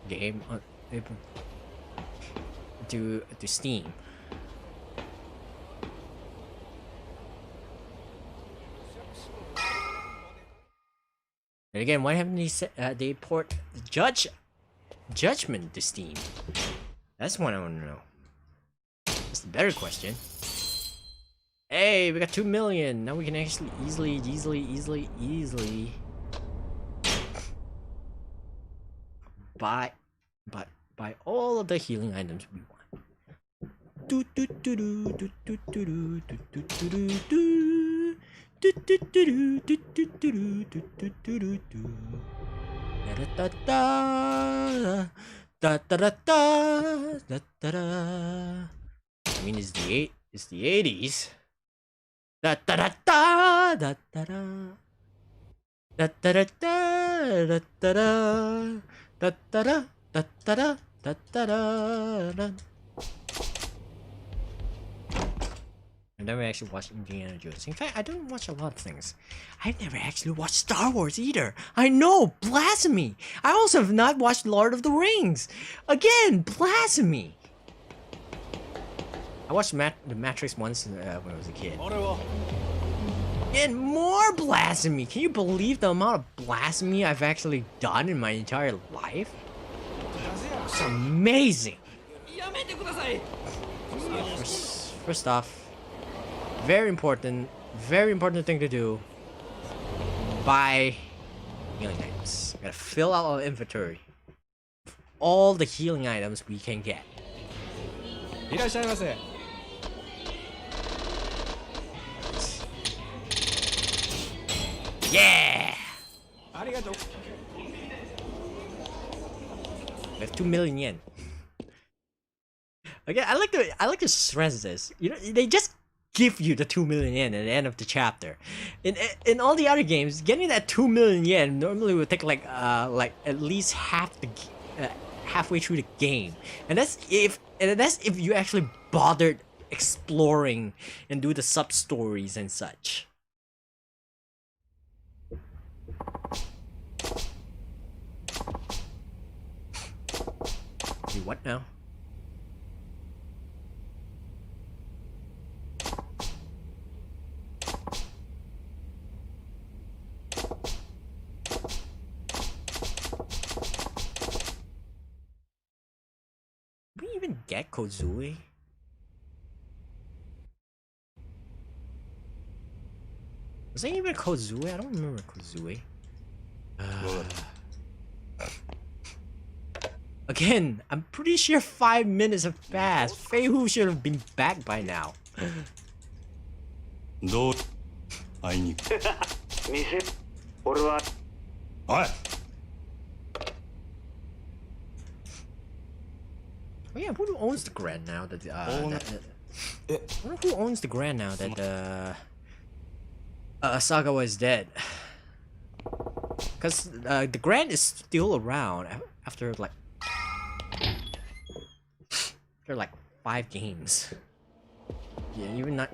game to Steam. And again, why haven't they port Judgment to Steam? That's one I want to know. That's the better question. Hey, we got 2 million. Now we can actually easily buy all of the healing items we want. I mean, it's the 80s. I never actually watched Indiana Jones. In fact, I don't watch a lot of things. I've never actually watched Star Wars either. I know, blasphemy. I also have not watched Lord of the Rings. Again, blasphemy. I watched The Matrix once when I was a kid. And more blasphemy. Can you believe the amount of blasphemy I've actually done in my entire life? It's amazing. First off, very important thing to do. Buy healing items. Gotta fill out our inventory. All the healing items we can get. Yeah! We have 2 million yen. Again, I like to stress this. You know, they just give you the 2 million yen at the end of the chapter. In all the other games, getting that 2 million yen normally would take like at least halfway through the game, and that's if you actually bothered exploring and do the sub stories and such. Wait, what now? Did we even get Kozue? Was there even Kozue? I don't remember Kozue. Again, I'm pretty sure 5 minutes have passed. Feihu should have been back by now. どう会いに行く店俺はおい Oh yeah, who owns the Grand now? I wonder who owns the Grand now that Asagawa is dead. Cause the Grand is still around after like 5 games. Yeah, even not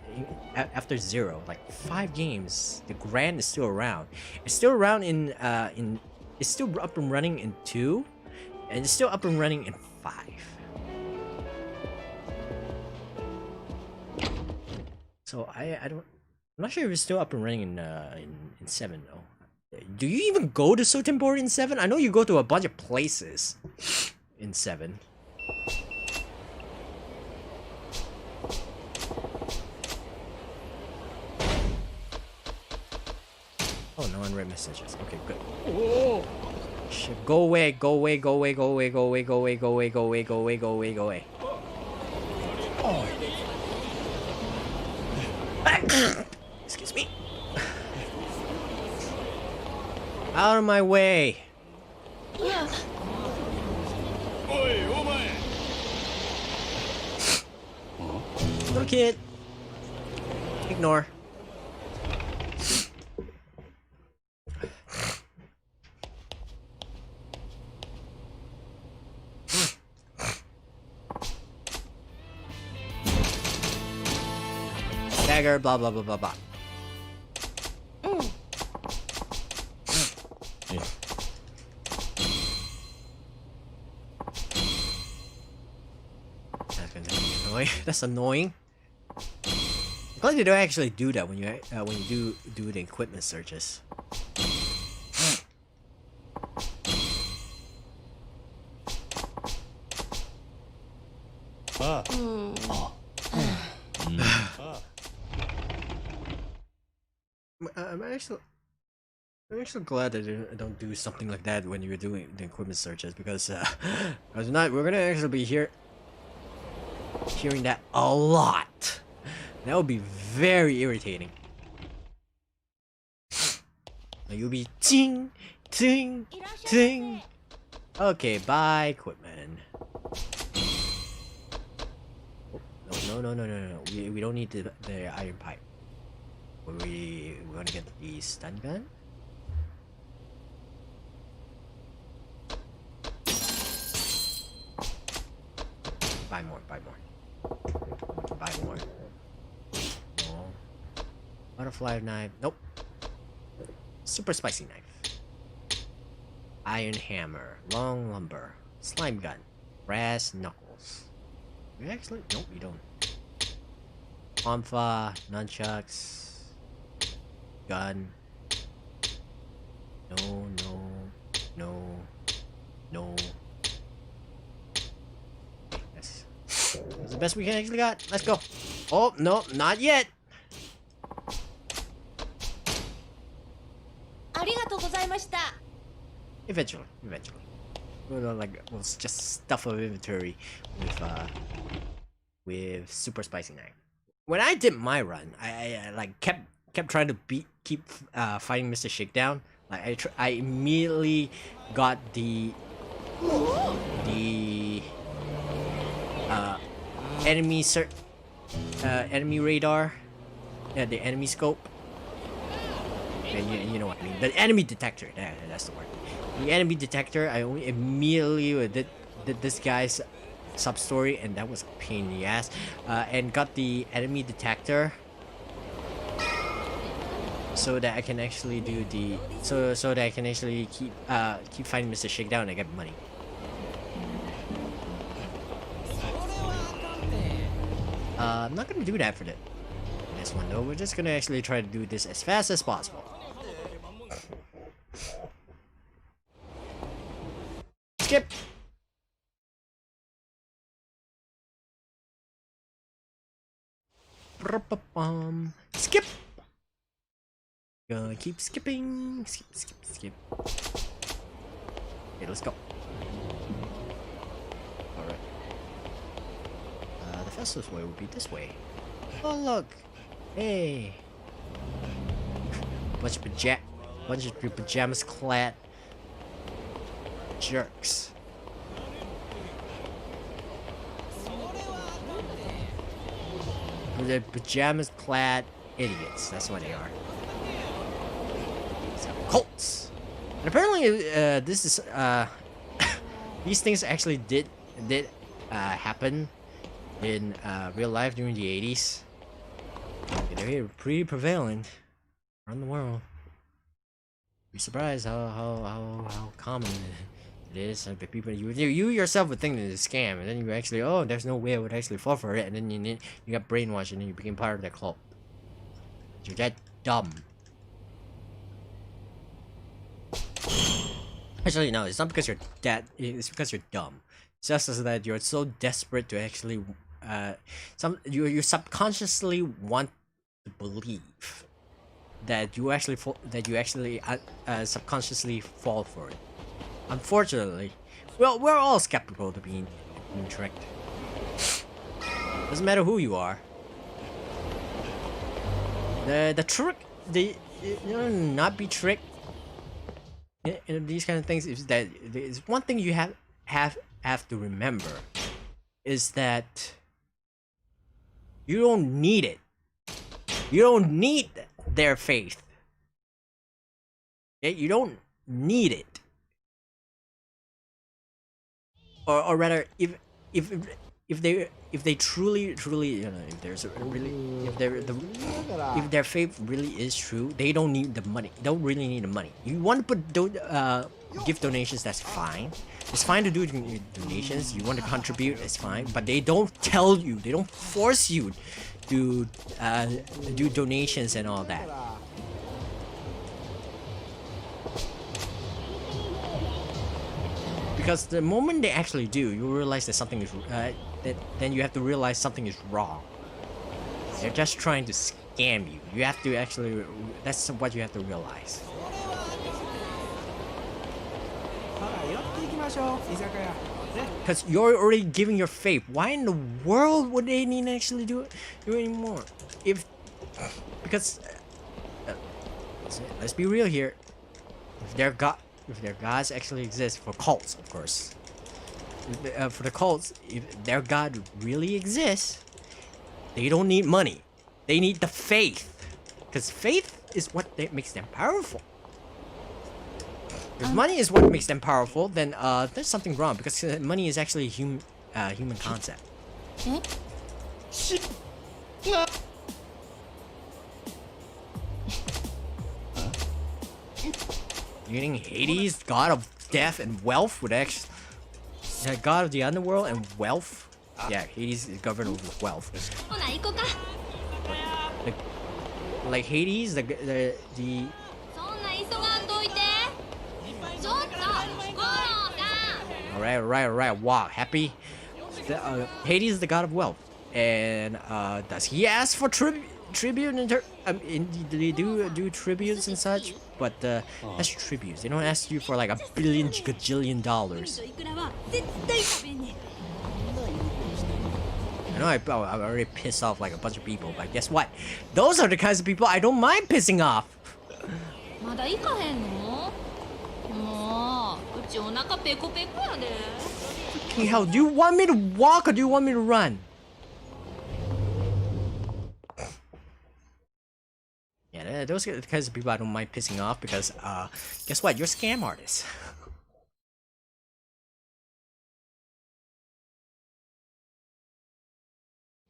after 0, like 5 games, the Grand is still around. It's still around in it's still up and running in 2, and it's still up and running in 5. So I'm not sure if it's still up and running in 7 though. Do you even go to Sotenbori in 7? I know you go to a bunch of places in 7. Oh, no unread messages. Okay, good. Whoa. Shit, go away, go away, go away, go away, go away, go away, go away, go away, go away, go away, go away. Oh. Excuse me. Out of my way. Little kid. Ignore. Dagger, blah blah blah blah blah. Yeah. That's gonna be annoying. That's annoying. I'm glad you don't actually do that when you do the equipment searches. I'm actually glad that I don't do something like that when you're doing the equipment searches, because we're gonna actually be hearing that a lot. That would be very irritating. You'll be ting, ting, ting. Okay, bye equipment. Oh, no. We don't need the iron pipe. We want to get the stun gun. Buy more. Butterfly knife. Nope. Super spicy knife. Iron hammer. Long lumber. Slime gun. Brass knuckles. We actually... Nope, we don't. Alpha. Nunchucks. Gun. No, no, no, no. That's the best we can actually got. Let's go. Oh, no, not yet. ありがとうございました。 Eventually. We'll just stuff our inventory with super spicy knife. When I did my run, I like kept trying to keep fighting Mr. Shakedown. Like I immediately got the enemy enemy radar, yeah, the enemy scope. And you know what I mean. The enemy detector. That's the word. The enemy detector. I only immediately did this guy's sub-story, and that was a pain in the ass. And got the enemy detector, so that I can actually do the so that I can actually keep fighting Mr. Shakedown and I get money. I'm not gonna do that for this one though. We're just gonna actually try to do this as fast as possible. Skip. Skip. Gonna keep skipping. Skip. Okay, let's go. Alright. The fastest way would be this way. Oh look! Hey! Bunch of pajamas clad jerks. They're pajamas clad idiots. That's what they are. So, cults. And apparently, this is these things actually did happen in real life during the 80s. They're pretty prevalent around the world. Be surprised how common it is. Like the people you yourself would think that it's a scam, and then you actually, oh, there's no way I would actually fall for it, and then you got brainwashed, and then you became part of that cult. You're that dumb. Actually, no, it's not because you're that. It's because you're dumb. It's just as that you're so desperate to actually, you subconsciously want to believe that you actually subconsciously fall for it. Unfortunately, well, we're all skeptical to being tricked. Doesn't matter who you are. The trick, not be tricked. These kind of things is that there's one thing you have to remember is that you don't need it. You don't need their faith. Okay? You don't need it. Or rather, if they truly, if their faith really is true, they don't need the money. Don't really need the money. You want to put give donations, that's fine. It's fine to do donations. You want to contribute, it's fine. But they don't tell you. They don't force you to do donations and all that. Because the moment they actually do, you realize that something is then you have to realize something is wrong. They're just trying to scam you. You have to actually, that's what you have to realize. Because you're already giving your faith. Why in the world would they need to actually do anymore? Because let's be real here. If their gods actually exist, for cults, of course. For the cults, if their god really exists, they don't need money. They need the faith. Because faith is what makes them powerful. If money is what makes them powerful, then there's something wrong. Because money is actually a human concept. You think Hades, god of death and wealth, would actually... god of the underworld and wealth? Yeah, Hades is governed over wealth. ほな行こうか Like Hades, the そんな急がんといてちょっと五郎さん Alright. Wow, happy. Hades is the god of wealth. And does he ask for tribute? They do tributes and such, but that's tributes. They don't ask you for like a billion gajillion dollars. いくらは絶対食べんねん I know I already pissed off like a bunch of people, but guess what? Those are the kinds of people I don't mind pissing off. まだ行かへんのもううちお腹ペコペコやで Hey, hell, do you want me to walk or do you want me to run? Yeah, those are the kinds of people I don't mind pissing off because, guess what? You're scam artists.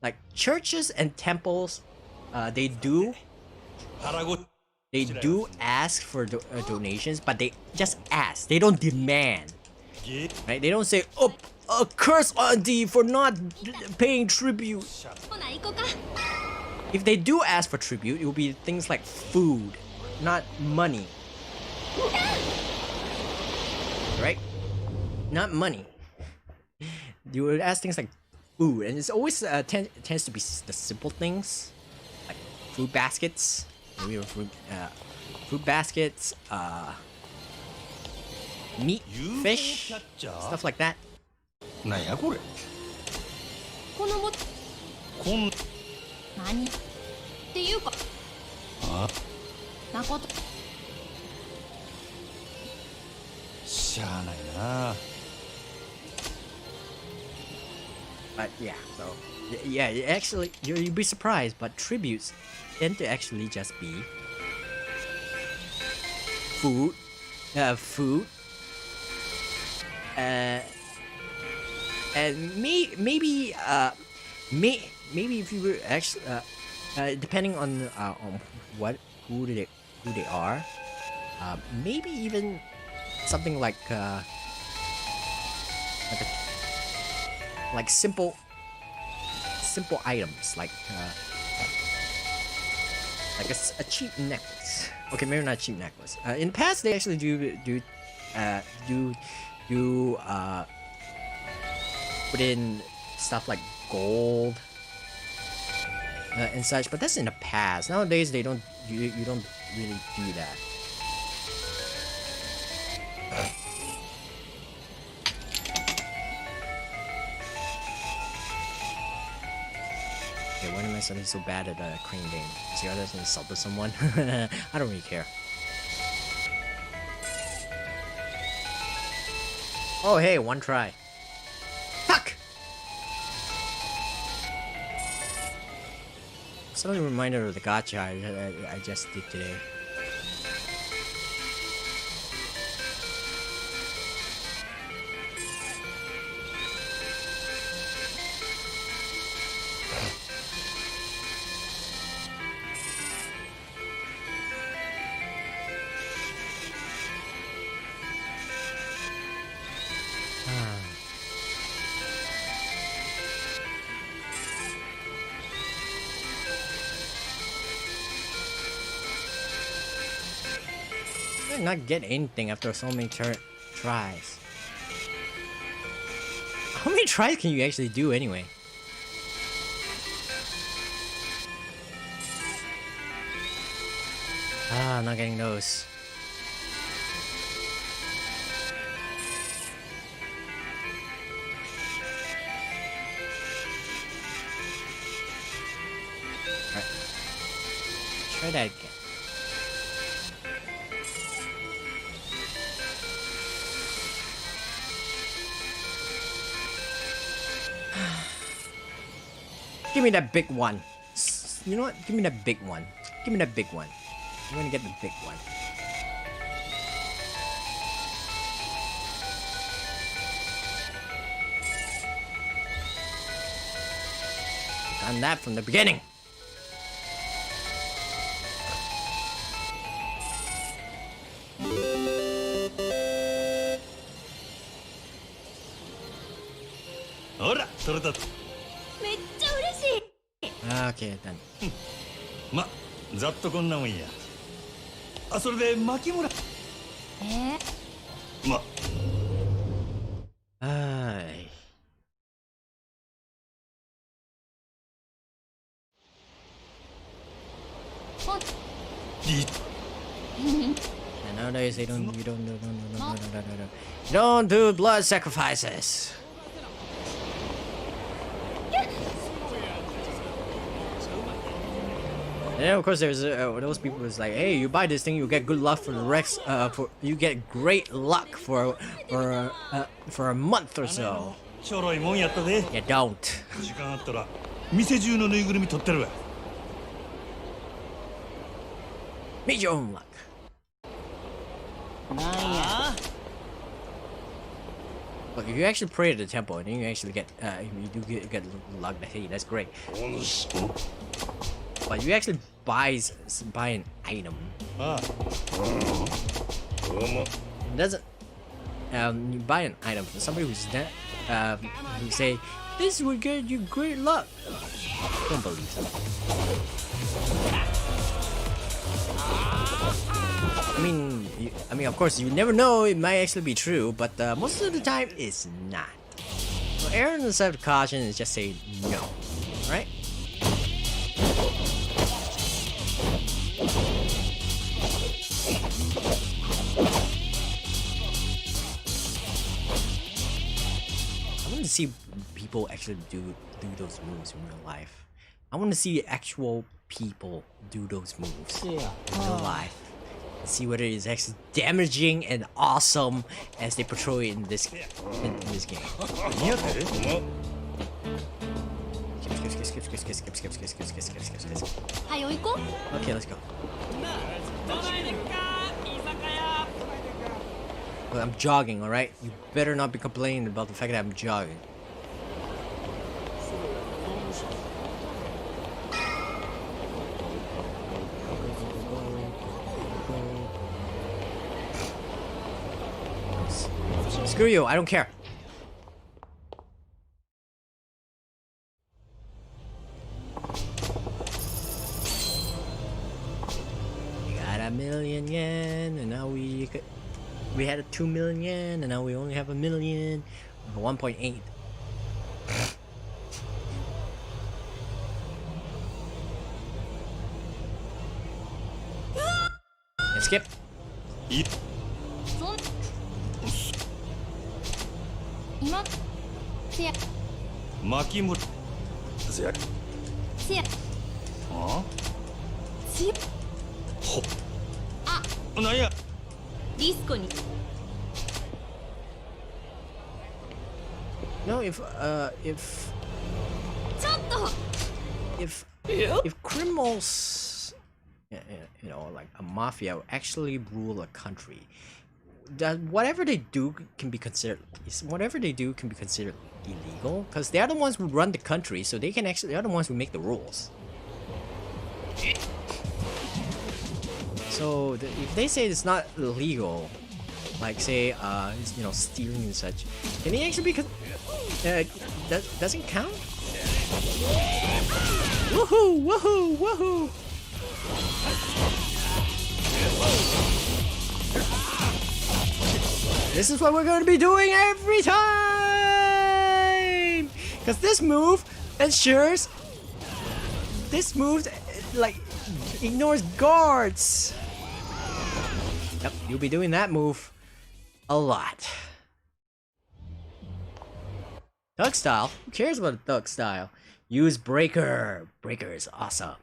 Like, churches and temples, they do ask for donations, but they just ask. They don't demand. Right? They don't say, oh, a curse on thee for not paying tribute. ほな行こうか If they do ask for tribute, it will be things like food, not money. Right? Not money. You would ask things like food, and it's always tends to be the simple things, like fruit baskets, maybe fruit baskets, meat, fish, stuff like that. なんやこれこのもこん何っていうかあ誠しゃあないな But yeah, so yeah, actually, you'd be surprised, but tributes tend to actually just be food, and maybe if you were actually depending on who they are, maybe even something like simple items like a cheap necklace. Okay, maybe not a cheap necklace. In the past, they actually do put in stuff like gold and such, but that's in the past. Nowadays, they don't. You don't really do that. Okay, why am I suddenly so bad at a crane game? Is the other insulted someone? I don't really care. Oh hey, one try. Fuck! Suddenly reminded of the gacha I just did today. I did not get anything after so many tries. How many tries can you actually do anyway? Ah, I'm not getting those. Alright. Try that again. Give me that big one. You know what? Give me that big one. Give me that big one. I'm gonna get the big one. Done that from the beginning. ほら取れた。めっちゃ嬉しい。 Okay, then. ま、ざっとこんなもんや。あ、それで牧村。ま、Ay. And nowadays they don't. You don't. No. You don't do blood sacrifices. And then of course there's those people who's like, hey, you buy this thing, you get good luck for the rest. You get great luck for a month or so. ちょろいもんやったで。 You don't. 時間あったら店中のぬいぐるみ取ってるわ。 Meet your own luck. Look, if you actually pray at the temple and then you actually get you do get luck, hey, that's great. But you actually buy an item. It doesn't. You buy an item from somebody who's dead. You say this will get you great luck. Don't believe them. I mean, of course, you never know. It might actually be true, but most of the time, it's not. So, err on the side of caution is just say no, right? I want to see people actually do those moves in real life. I want to see actual people do those moves in real life. See whether it's actually damaging and awesome as they portray it in this game. Skip. Okay, let's go. Look, I'm jogging, alright? You better not be complaining about the fact that I'm jogging. Screw you, I don't care. We got 1,000,000 yen, and now we had a 2,000,000 yen, and now we only have 1,000,000, 1.8. And skip. No, if criminals, you know, like a mafia, actually rule a country, that whatever they do can be considered illegal, because they are the ones who run the country, so they are the ones who make the rules. So if they say it's not illegal, like say you know, stealing and such, can it actually be that doesn't count? Woohoo! Woohoo! Woohoo! This is what we're going to be doing every time! Because this move ensures... This move, like, ignores guards! Yep, you'll be doing that move a lot. Thug style? Who cares about thug style? Use breaker! Breaker is awesome.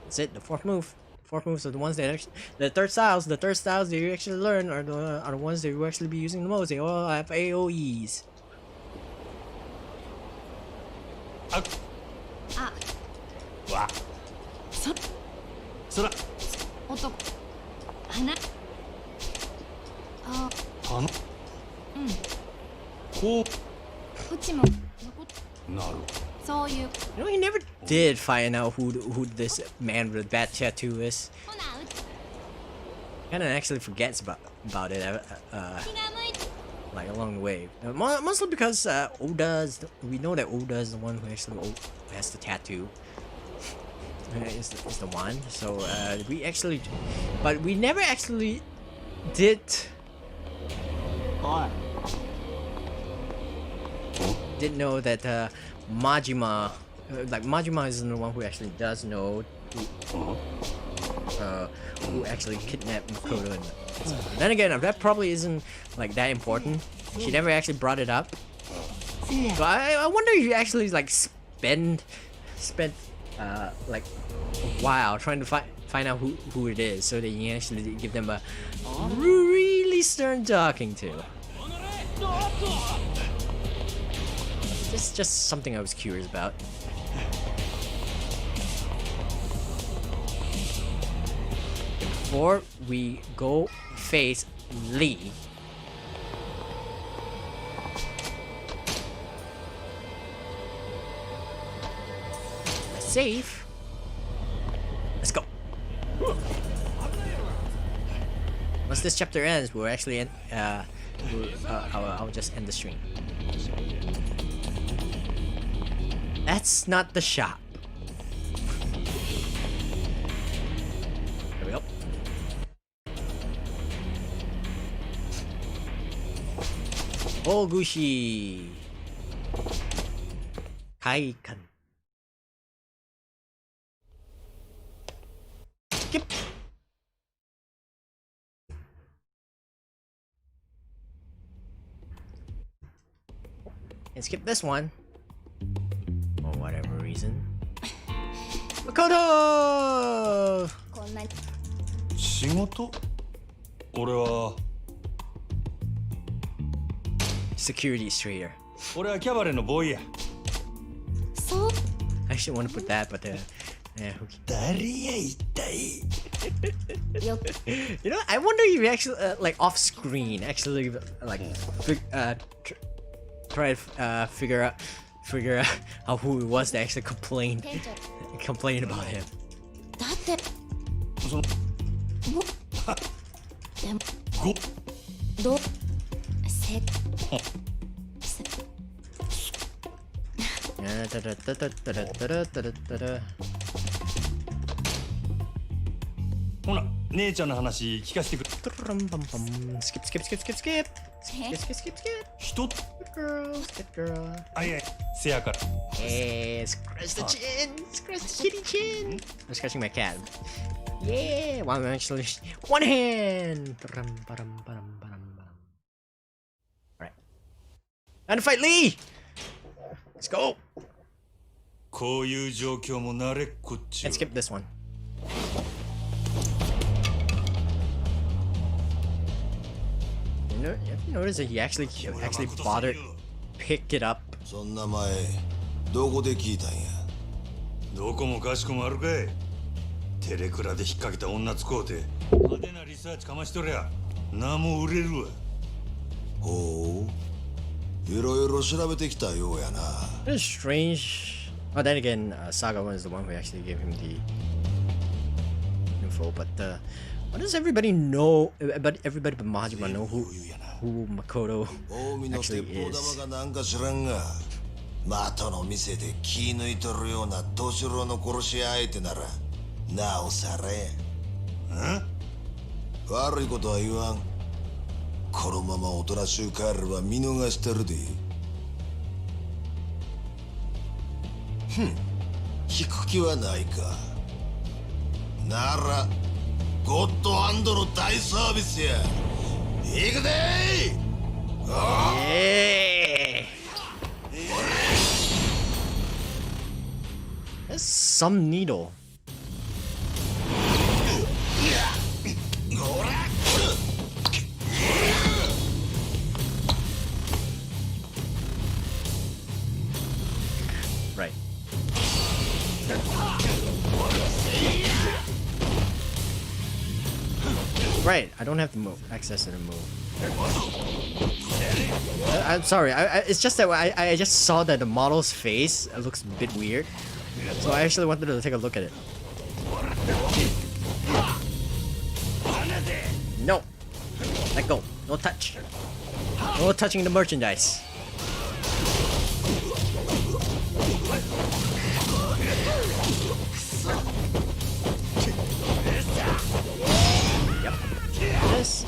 That's it, the fourth move. Fourth moves are the ones that actually, the third styles that you actually learn are the ones that you actually be using the most. They all have AoEs. Wow. You know, he never did find out who this man with the bad tattoo is. Kinda actually forgets about it. like along the way. Mostly because we know that Oda is the one who actually has the tattoo. Is the one. So but we never actually did. Didn't know that Majima, Majima is the one who actually does know who actually kidnapped Makoto. And then again, that probably isn't like that important. She never actually brought it up. So I wonder if you actually like spent like a while trying to find out who it is, so that you can actually give them a really stern talking to. This is just something I was curious about. Before we go face Lee, safe. Let's go. Once this chapter ends, we'll actually end. I'll just end the stream. That's not the shop. There we go. Ogushi Kaikan. Skip. And skip this one. For whatever reason. Makoto! こんなに仕事？俺は Security trader. 俺はキャバレーのボーイや。そう I actually want to put that, but yeah, who cares? 誰や一体。よ You know, I wonder if you actually like off screen actually like try to figure out how who it was that actually complained 店長 complained about him. だってそのもでもごどせ ほな姉ちゃんの話聞かせてくれ。 Skip, skip, skip, skip, skip. Skip, skip, skip, skip. 人 Good girl, good girl. あいやせやから。 Hey, scratch the chin, scratch the kitty chin. I'm scratching my cat. Yeah, well, I'm actually one hand. Alright. Time to fight Lee! Let's go! こういう状況も慣れっこっちゅう Let's skip this one. Have you noticed that he actually bothered picked it up? そんな前どこで聞いたんや。どこもかしこもあるかい。テレクラで引っ掛けた女使うて派手なリサーチかましとりゃ名も売れるわ。ほう、いろいろ調べてきたようやな。 It's strange. Oh, then again, Saga one is the one who actually gave him the info. But why does everybody know? But everybody but Majima know who Makoto 近江の actually 鉄砲 is. 玉がなんか知らんが、的の店で気抜いとるような年郎の殺し屋相手ならなおさらや。悪いことは言わん。このままおとなしゅう帰れば見逃してるで。引く気はないか。ならゴッドハンドの大サービスや。行くでー。 Yeah. That's some needle. Right. Right, I don't have to move. Access it and move. I'm sorry. It's just that I just saw that the model's face looks a bit weird, so I actually wanted to take a look at it. No, let go. No touch. No touching the merchandise. Yep. This.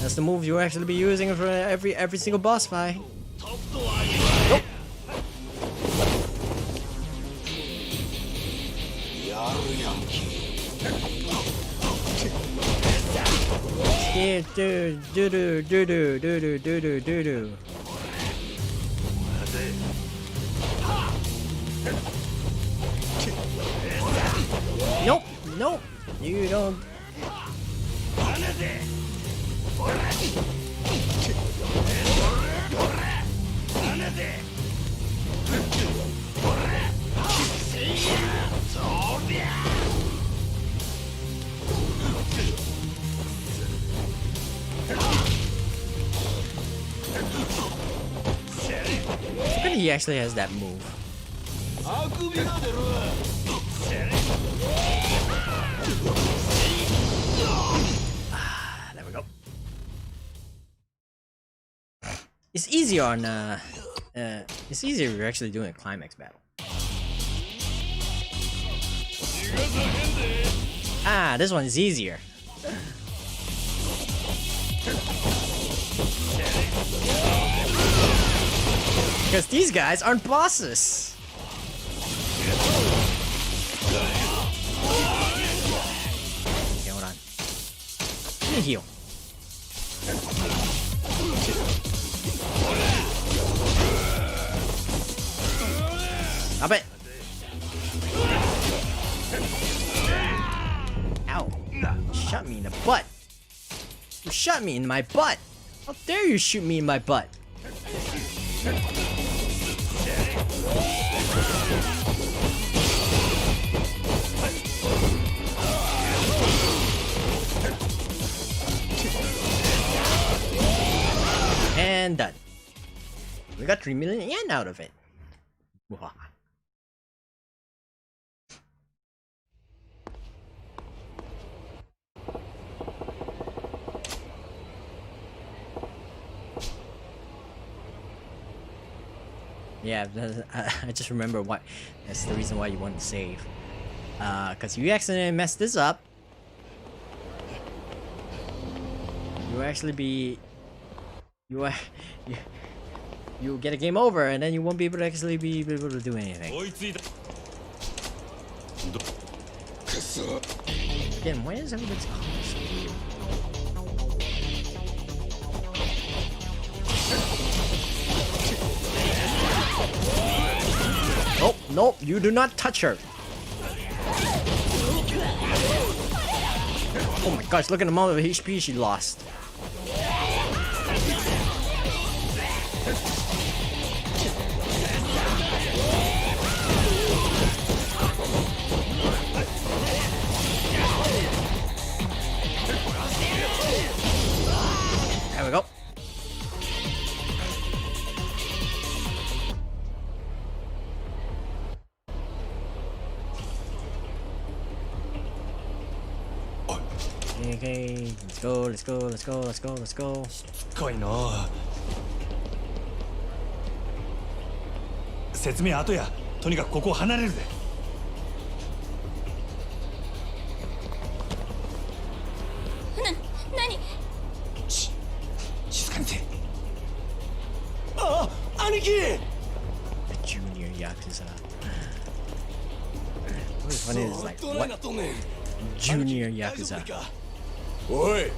That's the move you actually be using for every single boss fight. Nope. Yeah, do. Nope, nope, you don't. I think he actually has that move. There we go. It's easier on it's easier if you're actually doing a climax battle. Ah, this one is easier. Because these guys aren't bosses. Okay, hold on. Let me heal. Stop it. Ow. You shot me in the butt. You shot me in my butt. How dare you shoot me in my butt? And done. We got 3 million yen out of it. Wah. Yeah, I just remember why. That's the reason why you want to save. Cause you accidentally messed this up. You actually be, you get a game over, and then you won't be able to actually be able to do anything. Again, why is everybody's comments so weird? Nope, nope, you do not touch her. Oh my gosh, look at the amount of HP she lost. There we go. Okay, let's go, let's go, let's go, let's go, let's go. かいな。説明後や。とにかくここを離れるぜ。何？静かにせ。あ、兄貴。The junior Yakuza. What's funny is like, what? Junior Yakuza. おい、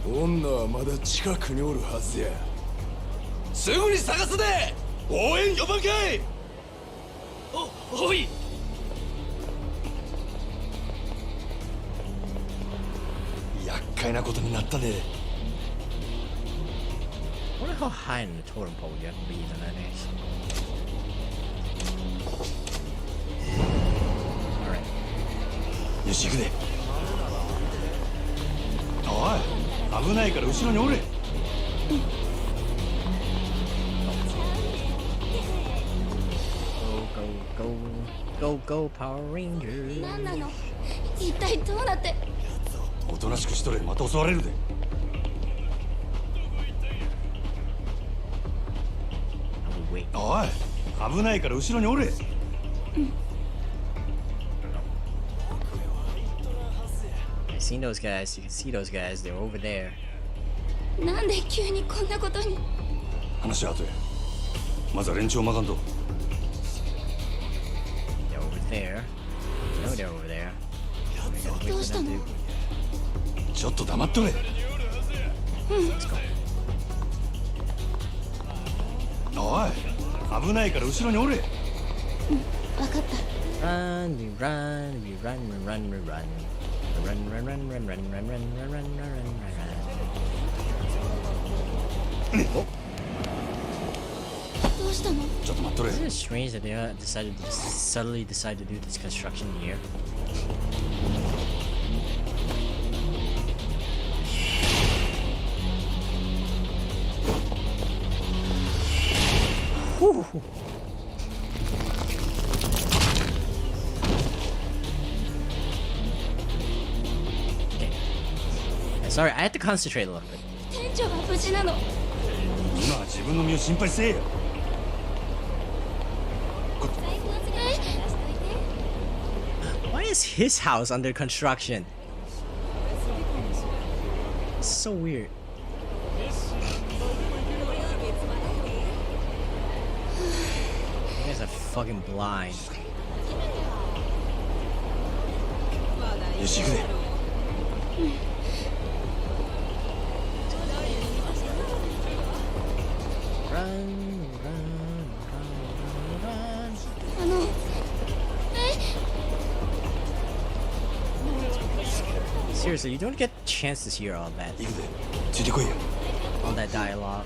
女はまだ近くにおるはずや。すぐに探すで。応援呼ばんかい。おい。厄介なことになったで。I wonder how high in the totem pole you have to be in that is. Alright. よし行くで。おい、危ないから後ろにおれ。Go, go, Power Rangers. 何なの？一体どうなって？おとなしくしとれ、また襲われるで。おい、危ないから後ろにおれ。I seen those guys. You can see those guys. They're over there. なんで急にこんなことに。話は後へ。まずは連中をまかんと。They're over there. No, they're over there. We gotta wait どう for した them の？ to- ちょっと黙っとれ。 Let's go. おい、危ないから後ろにおれ。わかった。 Run, we run, we run, we run, we run. Run, run, run, run, run, run, run, run, run, run, run, run. どうしたの？ちょっと待っとれ。 Isn't it strange that they suddenly decide to do this construction here? Whew. Okay. Sorry, I had to concentrate a little bit. 店長は無事なの？今は自分の身を心配せえよ。財布預けて出しといて。 Why is his house under construction? It's so weird. You guys are fucking blind. よし、行くぜ。 Run, run, run, run. あの、Seriously, you don't get chance to hear all that, 行くぜ。ついてこいよ。 all that dialogue.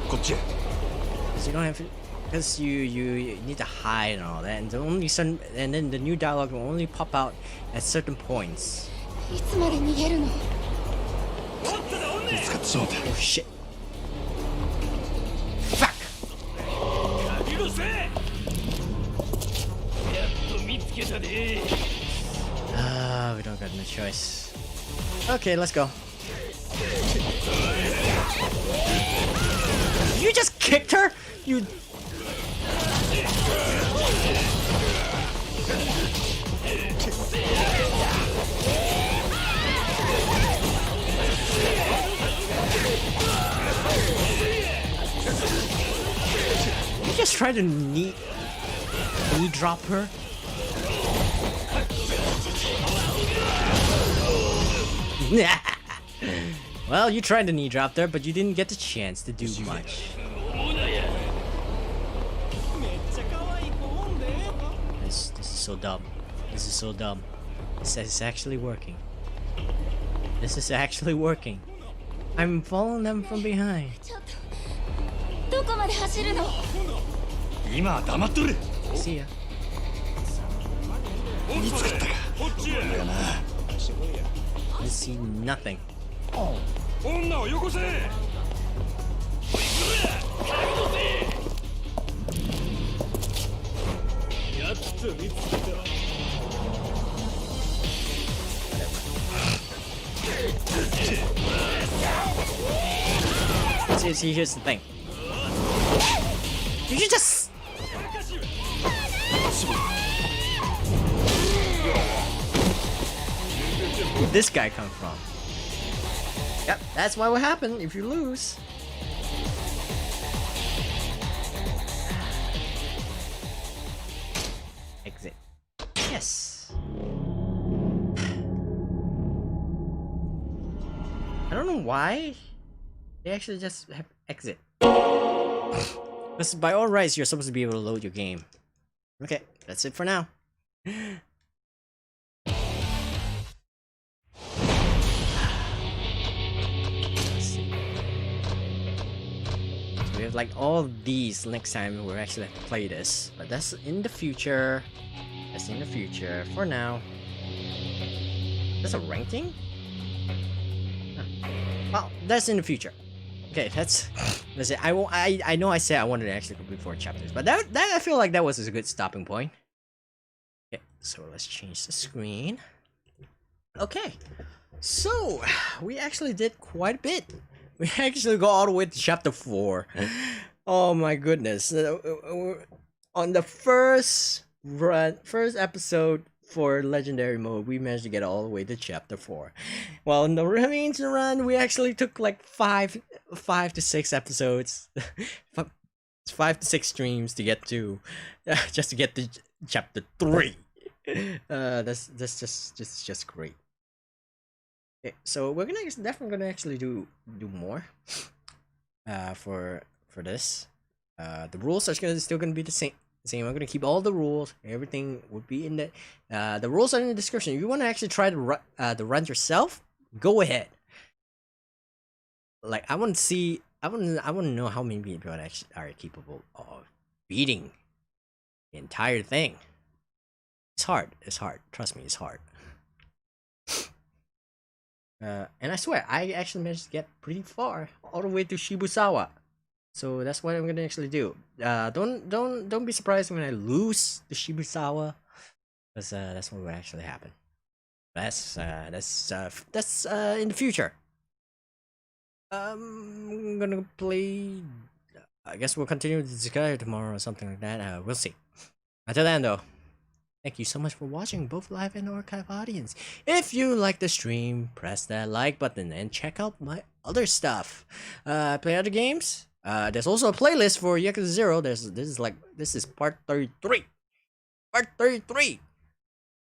こっちへ。 'Cause you don't have, because you need to hide and all that, and the only certain, and then the new dialogue will only pop out at certain points. いつまで逃げるの？見つかってしまった。 Oh shit! Fuck! 見つけたで。 Ah, we don't got no choice. Okay, let's go. You just kicked her? You. You just tried to knee drop her? Well, you tried to knee drop there, but you didn't get the chance to do much. This is so dumb. This is so dumb. This is actually working. This is actually working. I'm following them from behind. ちょっと、どこまで走るの？今は黙っとれ。 See ya. 見つかったか。だがな。 I see nothing. 女をよこせ。 See, here's the thing. You should just. Where'd this guy come from? Yep, that's what will happen if you lose. Exit. Yes. I don't know why they actually just have exit. Because by all rights, you're supposed to be able to load your game. Okay, that's it for now. Let's see. So we have like all these next time we're actually have to play this. But that's in the future. That's in the future. For now. That's a ranking? Well, that's in the future. Okay, that's it. I know I said I wanted to actually complete 4 chapters, but that I feel like that was a good stopping point. Okay, so let's change the screen. Okay, so we actually did quite a bit. We actually go all the way to chapter 4. Oh my goodness. On the first episode for legendary mode, we managed to get all the way to chapter 4. Well, in the remains run, we actually took like 5 to 6 episodes. 5 to 6 streams to get to just to get to chapter 3. That's just great. Okay, so we're definitely gonna actually do more for this. The rules are still gonna be the same. I'm gonna keep all the rules. Everything would be in the rules are in the description. If you want to actually try to run yourself, go ahead. Like I want to see. I want to know how many people actually are capable of beating the entire thing. It's hard. It's hard. Trust me, it's hard. And I swear, I actually managed to get pretty far, all the way to Shibusawa. So that's what I'm gonna actually do. Don't be surprised when I lose the Shibusawa, because that's what will actually happen. That's in the future. I'm gonna play. I guess we'll continue with the guy tomorrow or something like that. We'll see. Until then, though, thank you so much for watching, both live and archive audience. If you like the stream, press that like button and check out my other stuff. Play other games. There's also a playlist for Yakuza 0. This is part 33. Part 33.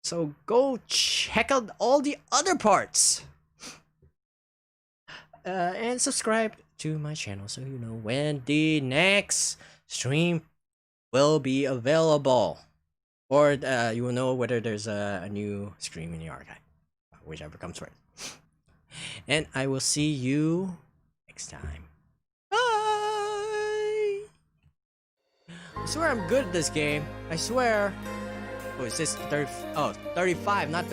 So go check out all the other parts. And subscribe to my channel so you know when the next stream will be available. Or you will know whether there's a new stream in the archive. Whichever comes first. And I will see you next time. Bye! I swear I'm good at this game. I swear. Oh, is this 30? Oh, 35, not 30.